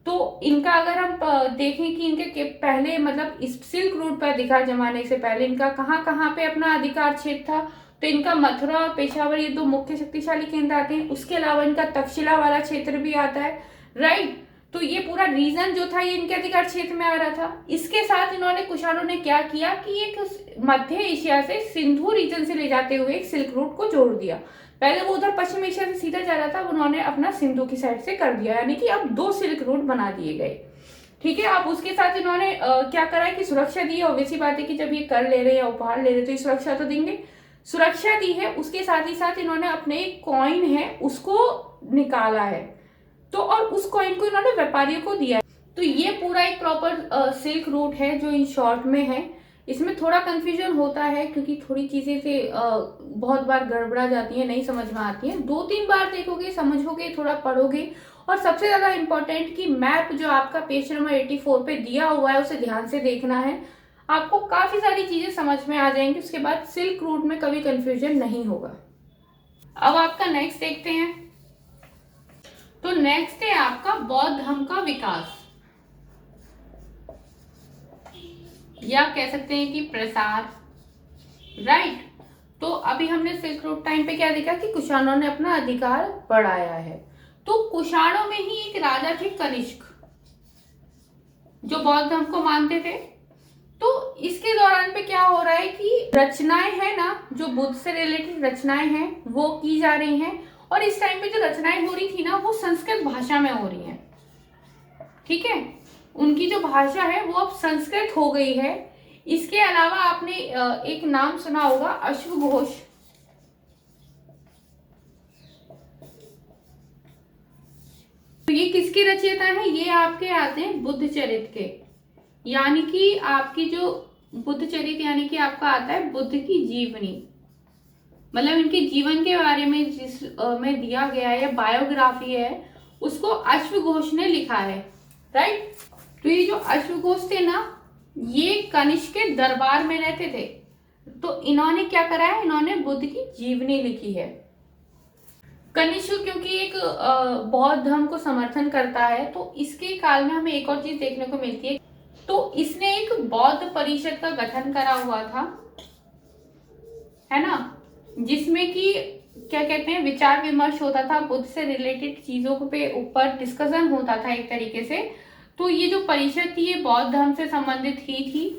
Speaker 1: तो इनका अगर हम देखें कि इनके पहले मतलब इस सिल्क रूट पर अधिकार जमाने से पहले इनका कहाँ कहाँ पे अपना अधिकार क्षेत्र था, तो इनका मथुरा और पेशावर ये दो मुख्य शक्तिशाली केंद्र आते हैं। उसके अलावा इनका तक्षशिला वाला क्षेत्र भी आता है, राइट। तो ये पूरा रीजन जो था ये इनके अधिकार क्षेत्र में आ रहा था। इसके साथ इन्होंने कुषाणों ने क्या किया कि एक मध्य एशिया से सिंधु रीजन से ले जाते हुए एक सिल्क रूट को जोड़ दिया। पहले वो उधर पश्चिम एशिया से सीधा जा रहा था, उन्होंने अपना सिंधु की साइड से कर दिया, यानी कि अब दो सिल्क रूट बना दिए गए, ठीक है। अब उसके साथ इन्होंने क्या करा है कि सुरक्षा दी है। ऑब्वियसली बात है कि जब ये कर ले रहे या उपहार ले रहे तो ये सुरक्षा तो देंगे, सुरक्षा दी है। उसके साथ ही साथ इन्होंने अपने एक कॉइन है उसको निकाला है, तो और उस कॉइन को इन्होंने व्यापारियों को दिया है। तो ये पूरा एक प्रॉपर सिल्क रूट है जो इन शॉर्ट में है, इसमें थोड़ा कंफ्यूजन होता है क्योंकि थोड़ी चीजें से बहुत बार गड़बड़ा जाती हैं, नहीं समझ में आती हैं। 2-3 बार देखोगे, समझोगे, थोड़ा पढ़ोगे, और सबसे ज्यादा इम्पोर्टेंट कि मैप जो आपका पेज नंबर 84 पे दिया हुआ है उसे ध्यान से देखना है। आपको काफी सारी चीजें समझ में आ जाएंगी, उसके बाद सिल्क रूट में कभी कंफ्यूजन नहीं होगा। अब आपका नेक्स्ट देखते हैं। तो नेक्स्ट है आपका बौद्ध धर्म का विकास, या कह सकते हैं कि प्रसार, राइट। तो अभी हमने सिल्क रूट टाइम पे क्या देखा कि कुषाणों ने अपना अधिकार बढ़ाया है। तो कुषाणों में ही एक राजा थे कनिष्क, जो बौद्ध धर्म को मानते थे। तो इसके दौरान पे क्या हो रहा है कि रचनाएं हैं ना, जो बुद्ध से रिलेटेड रचनाएं हैं वो की जा रही हैं, और इस टाइम पे जो रचनाएं हो रही थी ना वो संस्कृत भाषा में हो रही हैं, ठीक है। उनकी जो भाषा है वो अब संस्कृत हो गई है। इसके अलावा आपने एक नाम सुना होगा अश्वघोष। तो ये किसके रचयिता है? ये आपके आते हैं बुद्ध चरित के, यानी कि आपकी जो बुद्ध चरित यानी कि आपका आता है बुद्ध की जीवनी, मतलब इनके जीवन के बारे में जिस में दिया गया है या बायोग्राफी है उसको अश्वघोष ने लिखा है, राइट। तो ये जो अश्वघोष थे ना, ये कनिष्क के दरबार में रहते थे। तो इन्होंने क्या करा है, इन्होंने बुद्ध की जीवनी लिखी है। कनिष्क क्योंकि एक बौद्ध धर्म को समर्थन करता है, तो इसके काल में हमें एक और चीज देखने को मिलती है। तो इसने एक बौद्ध परिषद का गठन करा हुआ था, है ना, जिसमें कि क्या कहते हैं विचार विमर्श होता था, बुद्ध से रिलेटेड चीजों पे ऊपर डिस्कशन होता था एक तरीके से। तो ये जो परिषद थी ये बौद्ध धर्म से संबंधित ही थी।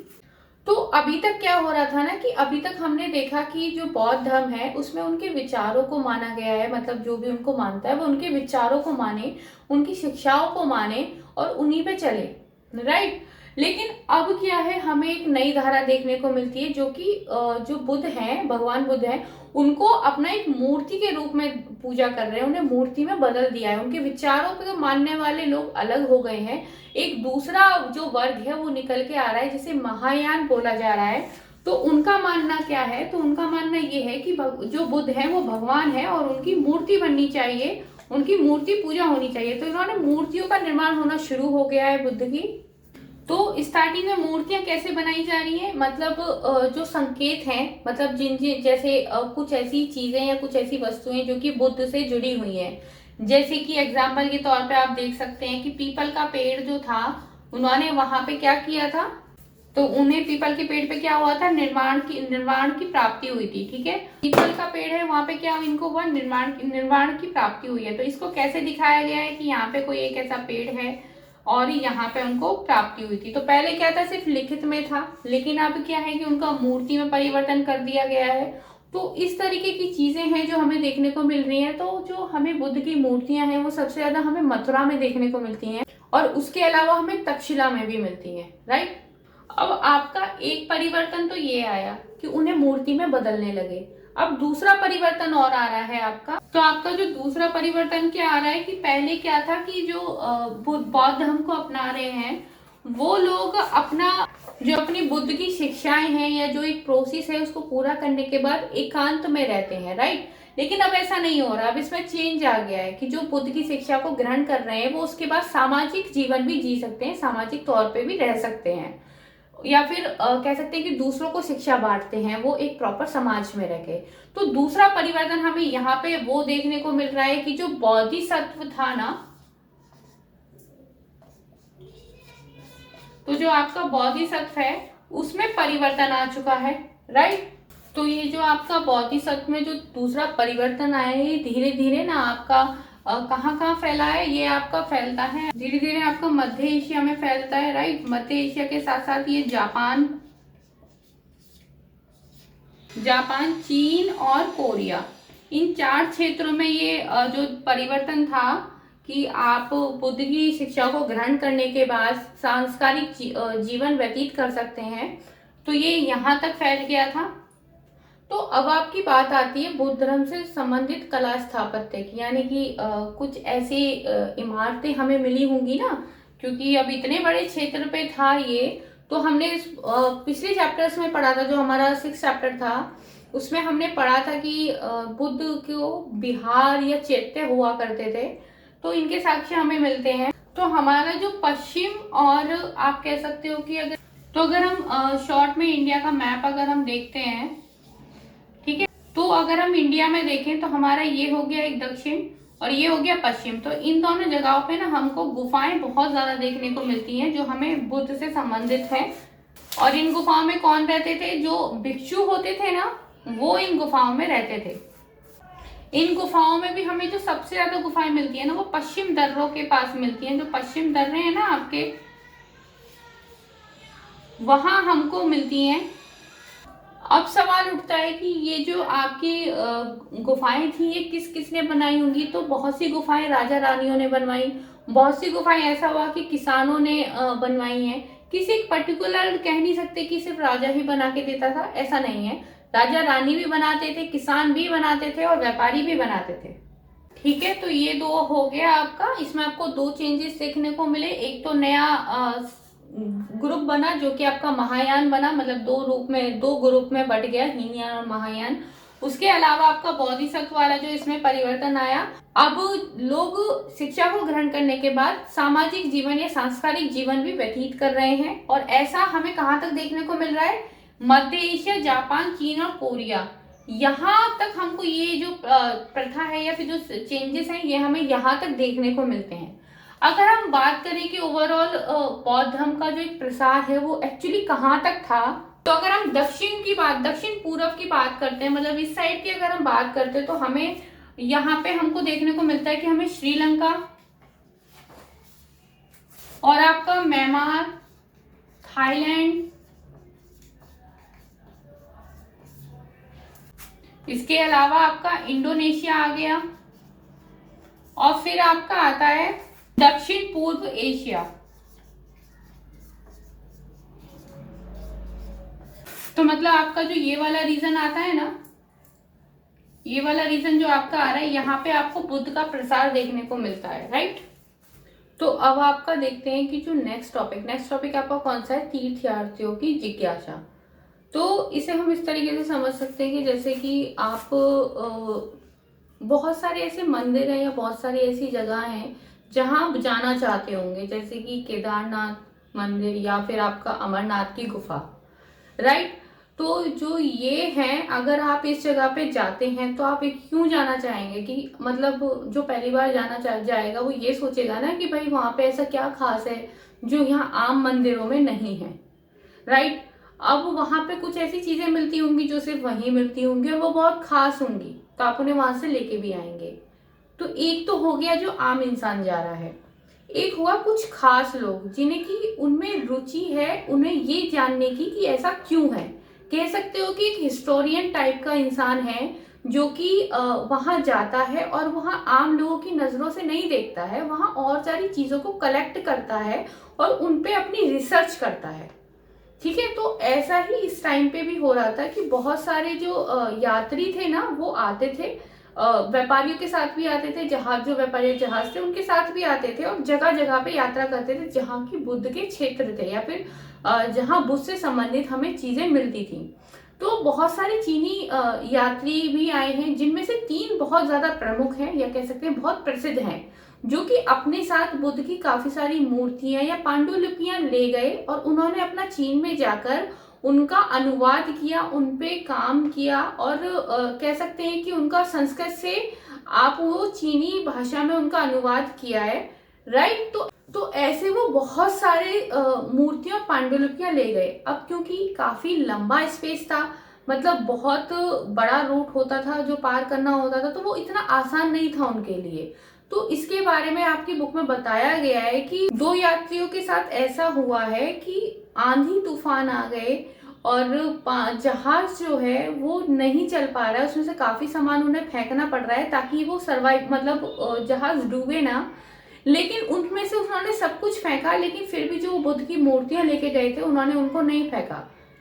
Speaker 1: तो अभी तक क्या हो रहा था ना कि अभी तक हमने देखा कि जो बौद्ध धर्म है उसमें उनके विचारों को माना गया है, मतलब जो भी उनको मानता है वो उनके विचारों को माने, उनकी शिक्षाओं को माने और उन्हीं पे चले, राइट। लेकिन अब क्या है, हमें एक नई धारा देखने को मिलती है जो कि जो बुद्ध हैं, भगवान बुद्ध हैं, उनको अपना एक मूर्ति के रूप में पूजा कर रहे हैं, उन्हें मूर्ति में बदल दिया है। उनके विचारों को मानने वाले लोग अलग हो गए हैं। एक दूसरा जो वर्ग है वो निकल के आ रहा है जिसे महायान बोला जा रहा है। तो उनका मानना क्या है, तो उनका मानना ये है कि जो बुद्ध है वो भगवान है और उनकी मूर्ति बननी चाहिए, उनकी मूर्ति पूजा होनी चाहिए। तो इन्होंने मूर्तियों का निर्माण होना शुरू हो गया है बुद्ध की। तो स्टार्टिंग में मूर्तियां कैसे बनाई जा रही है, मतलब जो संकेत हैं, मतलब जिन जिन जैसे कुछ ऐसी चीजें या कुछ ऐसी वस्तुएं जो कि बुद्ध से जुड़ी हुई हैं। जैसे कि एग्जाम्पल के तौर पे आप देख सकते हैं कि पीपल का पेड़ जो था, उन्होंने वहां पे क्या किया था, तो उन्हें पीपल के पेड़ पे क्या हुआ था, निर्माण की प्राप्ति हुई थी, ठीक है। पीपल का पेड़ है वहां पे क्या इनको हुआ, निर्माण की प्राप्ति हुई है। तो इसको कैसे दिखाया गया है कि यहाँ पे कोई एक ऐसा पेड़ है और यहाँ पे उनको प्राप्ति हुई थी। तो पहले क्या था, सिर्फ लिखित में था, लेकिन अब क्या है कि उनका मूर्ति में परिवर्तन कर दिया गया है। तो इस तरीके की चीजें हैं जो हमें देखने को मिल रही हैं। तो जो हमें बुद्ध की मूर्तियां हैं वो सबसे ज्यादा हमें मथुरा में देखने को मिलती हैं, और उसके अलावा हमें तक्षशिला में भी मिलती हैं, राइट। अब आपका एक परिवर्तन तो ये आया कि उन्हें मूर्ति में बदलने लगे। अब दूसरा परिवर्तन और आ रहा है आपका। तो आपका जो दूसरा परिवर्तन क्या आ रहा है कि पहले क्या था कि जो बौद्ध धर्म को अपना रहे हैं वो लोग अपना जो अपनी बुद्ध की शिक्षाएं हैं या जो एक प्रोसेस है उसको पूरा करने के बाद एकांत में रहते हैं, राइट। लेकिन अब ऐसा नहीं हो रहा। अब इसमें चेंज आ गया है कि जो बुद्ध की शिक्षा को ग्रहण कर रहे हैं वो उसके बाद सामाजिक जीवन भी जी सकते हैं, सामाजिक तौर पे भी रह सकते हैं, या फिर कह सकते हैं कि दूसरों को शिक्षा बांटते हैं, वो एक प्रॉपर समाज में रह के। तो दूसरा परिवर्तन हमें यहाँ पे वो देखने को मिल रहा है कि जो बोधिसत्व था ना, तो जो आपका बोधिसत्व है उसमें परिवर्तन आ चुका है, राइट। तो ये जो आपका बोधिसत्व में जो दूसरा परिवर्तन आया है धीरे धीरे ना आपका कहाँ कहाँ फैला है, ये आपका फैलता है धीरे धीरे आपका मध्य एशिया में फैलता है, राइट। मध्य एशिया के साथ साथ ये जापान, चीन और कोरिया, इन 4 क्षेत्रों में ये जो परिवर्तन था कि आप बुद्ध की शिक्षा को ग्रहण करने के बाद सांस्कारिक जीवन व्यतीत कर सकते हैं, तो ये यहाँ तक फैल गया था। तो अब आपकी बात आती है बुद्ध धर्म से संबंधित कला स्थापत्य की, यानी कि कुछ ऐसी इमारतें हमें मिली होंगी ना, क्योंकि अब इतने बड़े क्षेत्र पे था ये। तो हमने पिछले चैप्टर्स में पढ़ा था, जो हमारा 6th चैप्टर था, उसमें हमने पढ़ा था कि बुद्ध को बिहार या चैत्य हुआ करते थे, तो इनके साक्ष्य हमें मिलते हैं। तो हमारा जो पश्चिम, और आप कह सकते हो कि अगर हम शॉर्ट में इंडिया का मैप अगर हम देखते हैं, ठीक है, तो अगर हम इंडिया में देखें तो हमारा ये हो गया एक दक्षिण और ये हो गया पश्चिम। तो इन दोनों जगहों पे ना हमको गुफाएं बहुत ज्यादा देखने को मिलती हैं जो हमें बुद्ध से संबंधित है। और इन गुफाओं में कौन रहते थे? जो भिक्षु होते थे ना, वो इन गुफाओं में रहते थे। इन गुफाओं में भी हमें जो सबसे ज्यादा गुफाएं मिलती है ना, वो पश्चिम दर्रों के पास मिलती हैं। जो पश्चिम दर्रे हैं ना आपके, वहां हमको मिलती हैं। अब सवाल उठता है कि ये जो आपकी गुफाएं थी, ये किस किसने बनाई होंगी? तो बहुत सी गुफाएं राजा रानियों ने बनवाई, बहुत सी गुफाएं ऐसा हुआ कि किसानों ने बनवाई हैं। किसी एक पर्टिकुलर कह नहीं सकते कि सिर्फ राजा ही बना के देता था, ऐसा नहीं है। राजा रानी भी बनाते थे, किसान भी बनाते थे और व्यापारी भी बनाते थे। ठीक है, तो ये दो हो गया आपका। इसमें आपको दो चेंजेस देखने को मिले। एक तो नया ग्रुप बना जो कि आपका महायान बना, मतलब दो ग्रुप में बट गया, हीनयान और महायान। उसके अलावा आपका बोधिसत्व वाला जो इसमें परिवर्तन आया, अब लोग शिक्षा को ग्रहण करने के बाद सामाजिक जीवन या सांस्कृतिक जीवन भी व्यतीत कर रहे हैं। और ऐसा हमें कहाँ तक देखने को मिल रहा है? मध्य एशिया, जापान, चीन और कोरिया, यहाँ तक हमको ये जो प्रथा है या फिर जो चेंजेस हैं, ये हमें यहाँ तक देखने को मिलते हैं। अगर हम बात करें कि ओवरऑल बौद्ध धर्म का जो एक प्रसार है वो एक्चुअली कहाँ तक था, तो अगर हम दक्षिण पूर्व की बात करते हैं, मतलब इस साइड की अगर हम बात करते हैं, तो हमें यहाँ पे हमको देखने को मिलता है कि हमें श्रीलंका और आपका म्यांमार, थाईलैंड, इसके अलावा आपका इंडोनेशिया आ गया, और फिर आपका आता है दक्षिण पूर्व एशिया। तो मतलब आपका जो ये वाला रीजन आता है ना, ये वाला रीजन जो आपका आ रहा है, यहाँ पे आपको बुद्ध का प्रसार देखने को मिलता है, राइट। तो अब आपका देखते हैं कि जो नेक्स्ट टॉपिक आपका कौन सा है? तीर्थयात्रियों की जिज्ञासा। तो इसे हम इस तरीके से समझ सकते हैं कि जैसे कि आप बहुत सारे ऐसे मंदिर हैं या बहुत सारी ऐसी जगह हैं जहां आप जाना चाहते होंगे, जैसे कि केदारनाथ मंदिर या फिर आपका अमरनाथ की गुफा, राइट। तो जो ये है, अगर आप इस जगह पे जाते हैं तो आप क्यों जाना चाहेंगे? कि मतलब जो पहली बार जाएगा वो ये सोचेगा ना कि भाई वहां पे ऐसा क्या खास है जो यहाँ आम मंदिरों में नहीं है, राइट। अब वहां पे कुछ ऐसी चीजें मिलती होंगी जो सिर्फ वहीं मिलती होंगी और वो बहुत खास होंगी, तो आप उन्हें वहां से लेके भी आएंगे। तो एक तो हो गया जो आम इंसान जा रहा है, एक हुआ कुछ खास लोग जिन्हें की उनमें रुचि है, उन्हें ये जानने की कि ऐसा क्यों है। कह सकते हो कि एक हिस्टोरियन टाइप का इंसान है जो कि वहां जाता है और वहां आम लोगों की नजरों से नहीं देखता है, वहां और सारी चीजों को कलेक्ट करता है और उनपे अपनी रिसर्च करता है। ठीक है, तो ऐसा ही इस टाइम पे भी हो रहा था कि बहुत सारे जो यात्री थे ना, वो आते थे, व्यापारियों के साथ भी आते थे, जो व्यापारी जहाज थे उनके साथ भी आते थे और जगह जगह पे यात्रा करते थे जहाँ की बुद्ध के क्षेत्र थे या फिर जहाँ बुद्ध से संबंधित हमें चीजें मिलती थी। तो बहुत सारे चीनी यात्री भी आए हैं, जिनमें से 3 बहुत ज्यादा प्रमुख हैं या कह सकते हैं बहुत प्रसिद्ध हैं, जो कि अपने साथ बुद्ध की काफी सारी मूर्तियां या पांडुलिपियां ले गए और उन्होंने अपना चीन में जाकर उनका अनुवाद किया, उनपे काम किया और कह सकते हैं कि उनका संस्कृत से आप वो चीनी भाषा में उनका अनुवाद किया है, राइट। तो ऐसे वो बहुत सारे मूर्तियां पांडुलिपियां ले गए। अब क्योंकि काफी लंबा स्पेस था, मतलब बहुत बड़ा रूट होता था जो पार करना होता था, तो वो इतना आसान नहीं था उनके लिए। तो इसके बारे में आपकी बुक में बताया गया है कि 2 यात्रियों के साथ ऐसा हुआ है कि आंधी तूफान आ गए और जहाज जो है वो नहीं चल पा रहा है, उसमें से काफी सामान उन्हें फेंकना पड़ रहा है ताकि वो सर्वाइव, मतलब जहाज डूबे ना। लेकिन उनमें से उन्होंने सब कुछ फेंका, लेकिन फिर भी जो बुद्ध की मूर्तियां लेके गए थे उन्होंने उनको नहीं फेंका,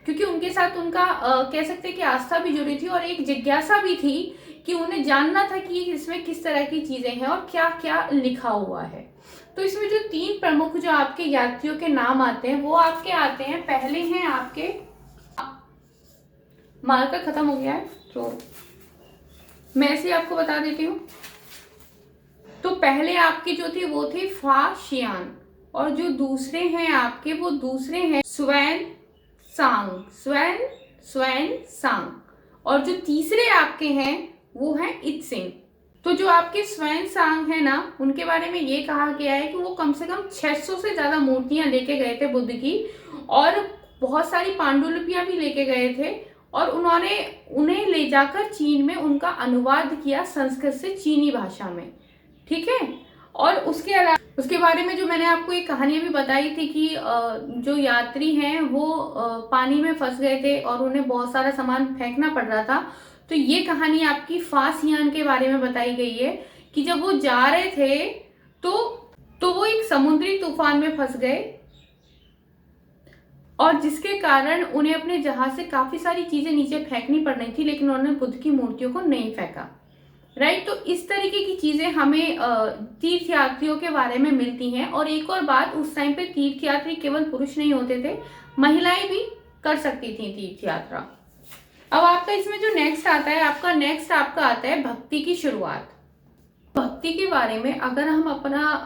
Speaker 1: क्योंकि उनके साथ उनका कह सकते हैं कि आस्था भी जुड़ी थी और एक जिज्ञासा भी थी कि उन्हें जानना था कि इसमें किस तरह की चीजें हैं और क्या क्या लिखा हुआ है। तो इसमें जो 3 प्रमुख जो आपके यात्रियों के नाम आते हैं वो आपके आते हैं, पहले हैं आपके, मार्कर खत्म हो गया है तो मैं ऐसे आपको बता देती हूँ। तो पहले आपके जो थे वो थे फा शियान, और जो दूसरे हैं आपके वो दूसरे हैं स्वैन सांग, और जो तीसरे आपके हैं वो हैं इत्सिंग। तो जो आपके स्वैन सांग है ना, उनके बारे में ये कहा गया है कि वो कम से कम 600 से ज्यादा मूर्तियां लेके गए थे बुद्ध की, और बहुत सारी पांडुलिपियां भी लेके गए थे, और उन्होंने उन्हें ले जाकर चीन में उनका अनुवाद किया संस्कृत से चीनी भाषा में, ठीक है। और उसके अलावा उसके बारे में जो मैंने आपको एक कहानी भी बताई थी कि जो यात्री हैं वो पानी में फंस गए थे और उन्हें बहुत सारा सामान फेंकना पड़ रहा था। तो ये कहानी आपकी फासियान के बारे में बताई गई है कि जब वो जा रहे थे तो वो एक समुद्री तूफान में फंस गए, और जिसके कारण उन्हें अपने जहाज से काफी सारी चीजें नीचे फेंकनी पड़ रही थी, लेकिन उन्होंने बुद्ध की मूर्तियों को नहीं फेंका, राइट। तो इस तरीके की चीजें हमें तीर्थ यात्रियों के बारे में मिलती हैं। और एक और बात, उस टाइम पे तीर्थ यात्री केवल पुरुष नहीं होते थे, महिलाएं भी कर सकती थी तीर्थ यात्रा। अब आपका इसमें जो नेक्स्ट आता है, आपका आता है भक्ति की शुरुआत। भक्ति के बारे में अगर हम अपना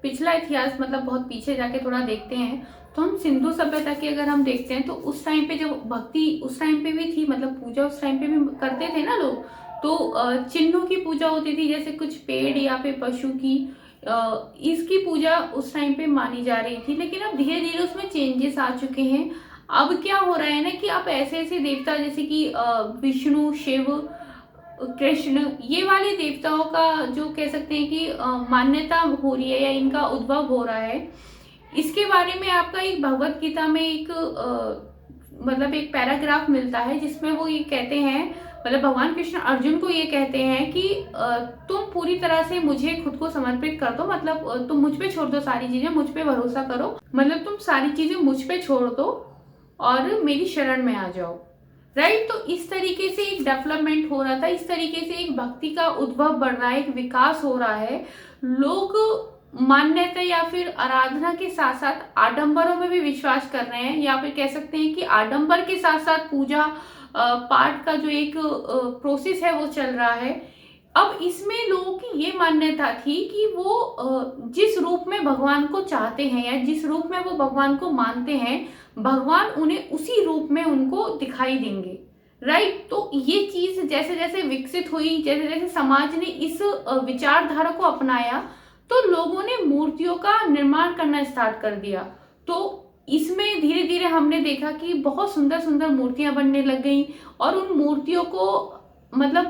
Speaker 1: पिछला इतिहास मतलब बहुत पीछे जाके थोड़ा देखते हैं, तो हम सिंधु सभ्यता की अगर हम देखते हैं तो उस टाइम पे जब भक्ति उस टाइम पे भी थी, मतलब पूजा उस टाइम पे भी करते थे ना लोग, तो चिन्हों की पूजा होती थी, जैसे कुछ पेड़ या फिर पशु की, इसकी पूजा उस टाइम पे मानी जा रही थी। लेकिन अब धीरे धीरे उसमें चेंजेस आ चुके हैं। अब क्या हो रहा है ना कि अब ऐसे ऐसे देवता जैसे कि विष्णु, शिव, कृष्ण, ये वाले देवताओं का जो कह सकते हैं कि मान्यता हो रही है या इनका उद्भव हो रहा है। इसके बारे में आपका एक भगवत गीता में एक मतलब एक पैराग्राफ मिलता है जिसमें वो ये कहते हैं, मतलब भगवान कृष्ण अर्जुन को ये कहते हैं कि तुम पूरी तरह से मुझे खुद को समर्पित कर दो, मतलब तुम मुझ पे छोड़ दो सारी चीजें, मुझ पे भरोसा करो, मतलब तुम सारी चीजें मुझ पे छोड़ दो और मेरी शरण में आ जाओ, राइट। तो इस तरीके से एक डेवलपमेंट हो रहा था, इस तरीके से एक भक्ति का उद्भव बढ़ रहा है, एक विकास हो रहा है। लोग मान्यता या फिर आराधना के साथ साथ आडंबरों में भी विश्वास कर रहे हैं, या फिर कह सकते हैं कि आडंबर के साथ साथ पूजा पाठ का जो एक प्रोसेस है वो चल रहा है। अब इसमें लोगों की ये मान्यता थी कि वो जिस रूप में भगवान को चाहते हैं या जिस रूप में वो भगवान को मानते हैं, भगवान उन्हें उसी रूप में उनको दिखाई देंगे, राइट। तो ये चीज जैसे जैसे विकसित हुई, जैसे जैसे समाज ने इस विचारधारा को अपनाया, तो लोगों ने मूर्तियों का निर्माण करना स्टार्ट कर दिया। तो इसमें धीरे धीरे हमने देखा कि बहुत सुंदर सुंदर मूर्तियां बनने लग गई, और उन मूर्तियों को मतलब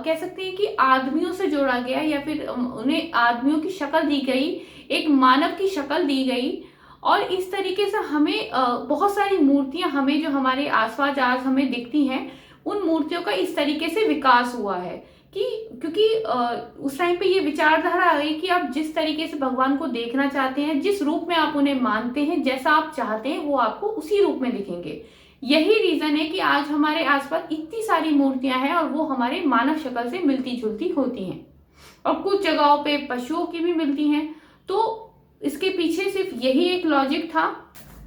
Speaker 1: कह सकते हैं कि आदमियों से जोड़ा गया, या फिर उन्हें आदमियों की शक्ल दी गई, एक मानव की शक्ल दी गई। और इस तरीके से हमें बहुत सारी मूर्तियां हमें जो हमारे आसपास आज हमें दिखती हैं, उन मूर्तियों का इस तरीके से विकास हुआ है कि क्योंकि उस टाइम पे ये विचारधारा आ गई कि आप जिस तरीके से भगवान को देखना चाहते हैं, जिस रूप में आप उन्हें मानते हैं, जैसा आप चाहते हैं वो आपको उसी रूप में दिखेंगे। यही रीजन है कि आज हमारे आसपास इतनी सारी मूर्तियां हैं और वो हमारे मानव शक्ल से मिलती जुलती होती हैं, और कुछ जगहों पे पशुओं की भी मिलती हैं। तो इसके पीछे सिर्फ यही एक लॉजिक था।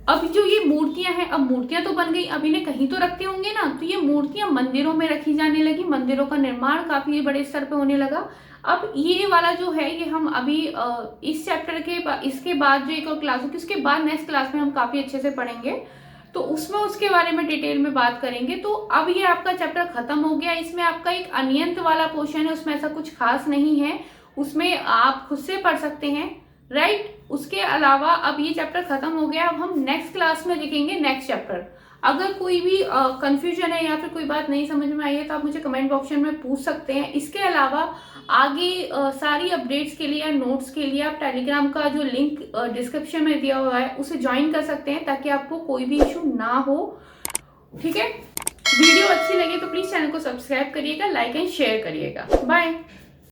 Speaker 1: अब जो ये मूर्तियां हैं, अब मूर्तियां तो बन गई, अब इन्हें कहीं तो रखते होंगे ना, तो ये मूर्तियां मंदिरों में रखी जाने लगी, मंदिरों का निर्माण काफी बड़े स्तर पे होने लगा। अब ये वाला जो है ये हम अभी इस चैप्टर के इसके बाद जो एक और क्लास होगी, उसके बाद नेक्स्ट क्लास में हम काफी अच्छे से पढ़ेंगे, तो उसमें उसके बारे में डिटेल में बात करेंगे। तो अब ये आपका चैप्टर खत्म हो गया। इसमें आपका एक अनियंत वाला पोर्शन है, उसमें ऐसा कुछ खास नहीं है, उसमें आप खुद से पढ़ सकते हैं, राइट। उसके अलावा अब ये चैप्टर खत्म हो गया। अब हम नेक्स्ट क्लास में देखेंगे नेक्स्ट चैप्टर। अगर कोई भी कंफ्यूजन है या फिर कोई बात नहीं समझ में आई है तो आप मुझे कमेंट बॉक्स में पूछ सकते हैं। इसके अलावा आगे सारी अपडेट्स के लिए या नोट्स के लिए आप टेलीग्राम का जो लिंक डिस्क्रिप्शन में दिया हुआ है उसे ज्वाइन कर सकते हैं, ताकि आपको कोई भी इशू ना हो, ठीक है। वीडियो अच्छी लगे तो प्लीज चैनल को सब्सक्राइब करिएगा, लाइक एंड शेयर करिएगा। बाय।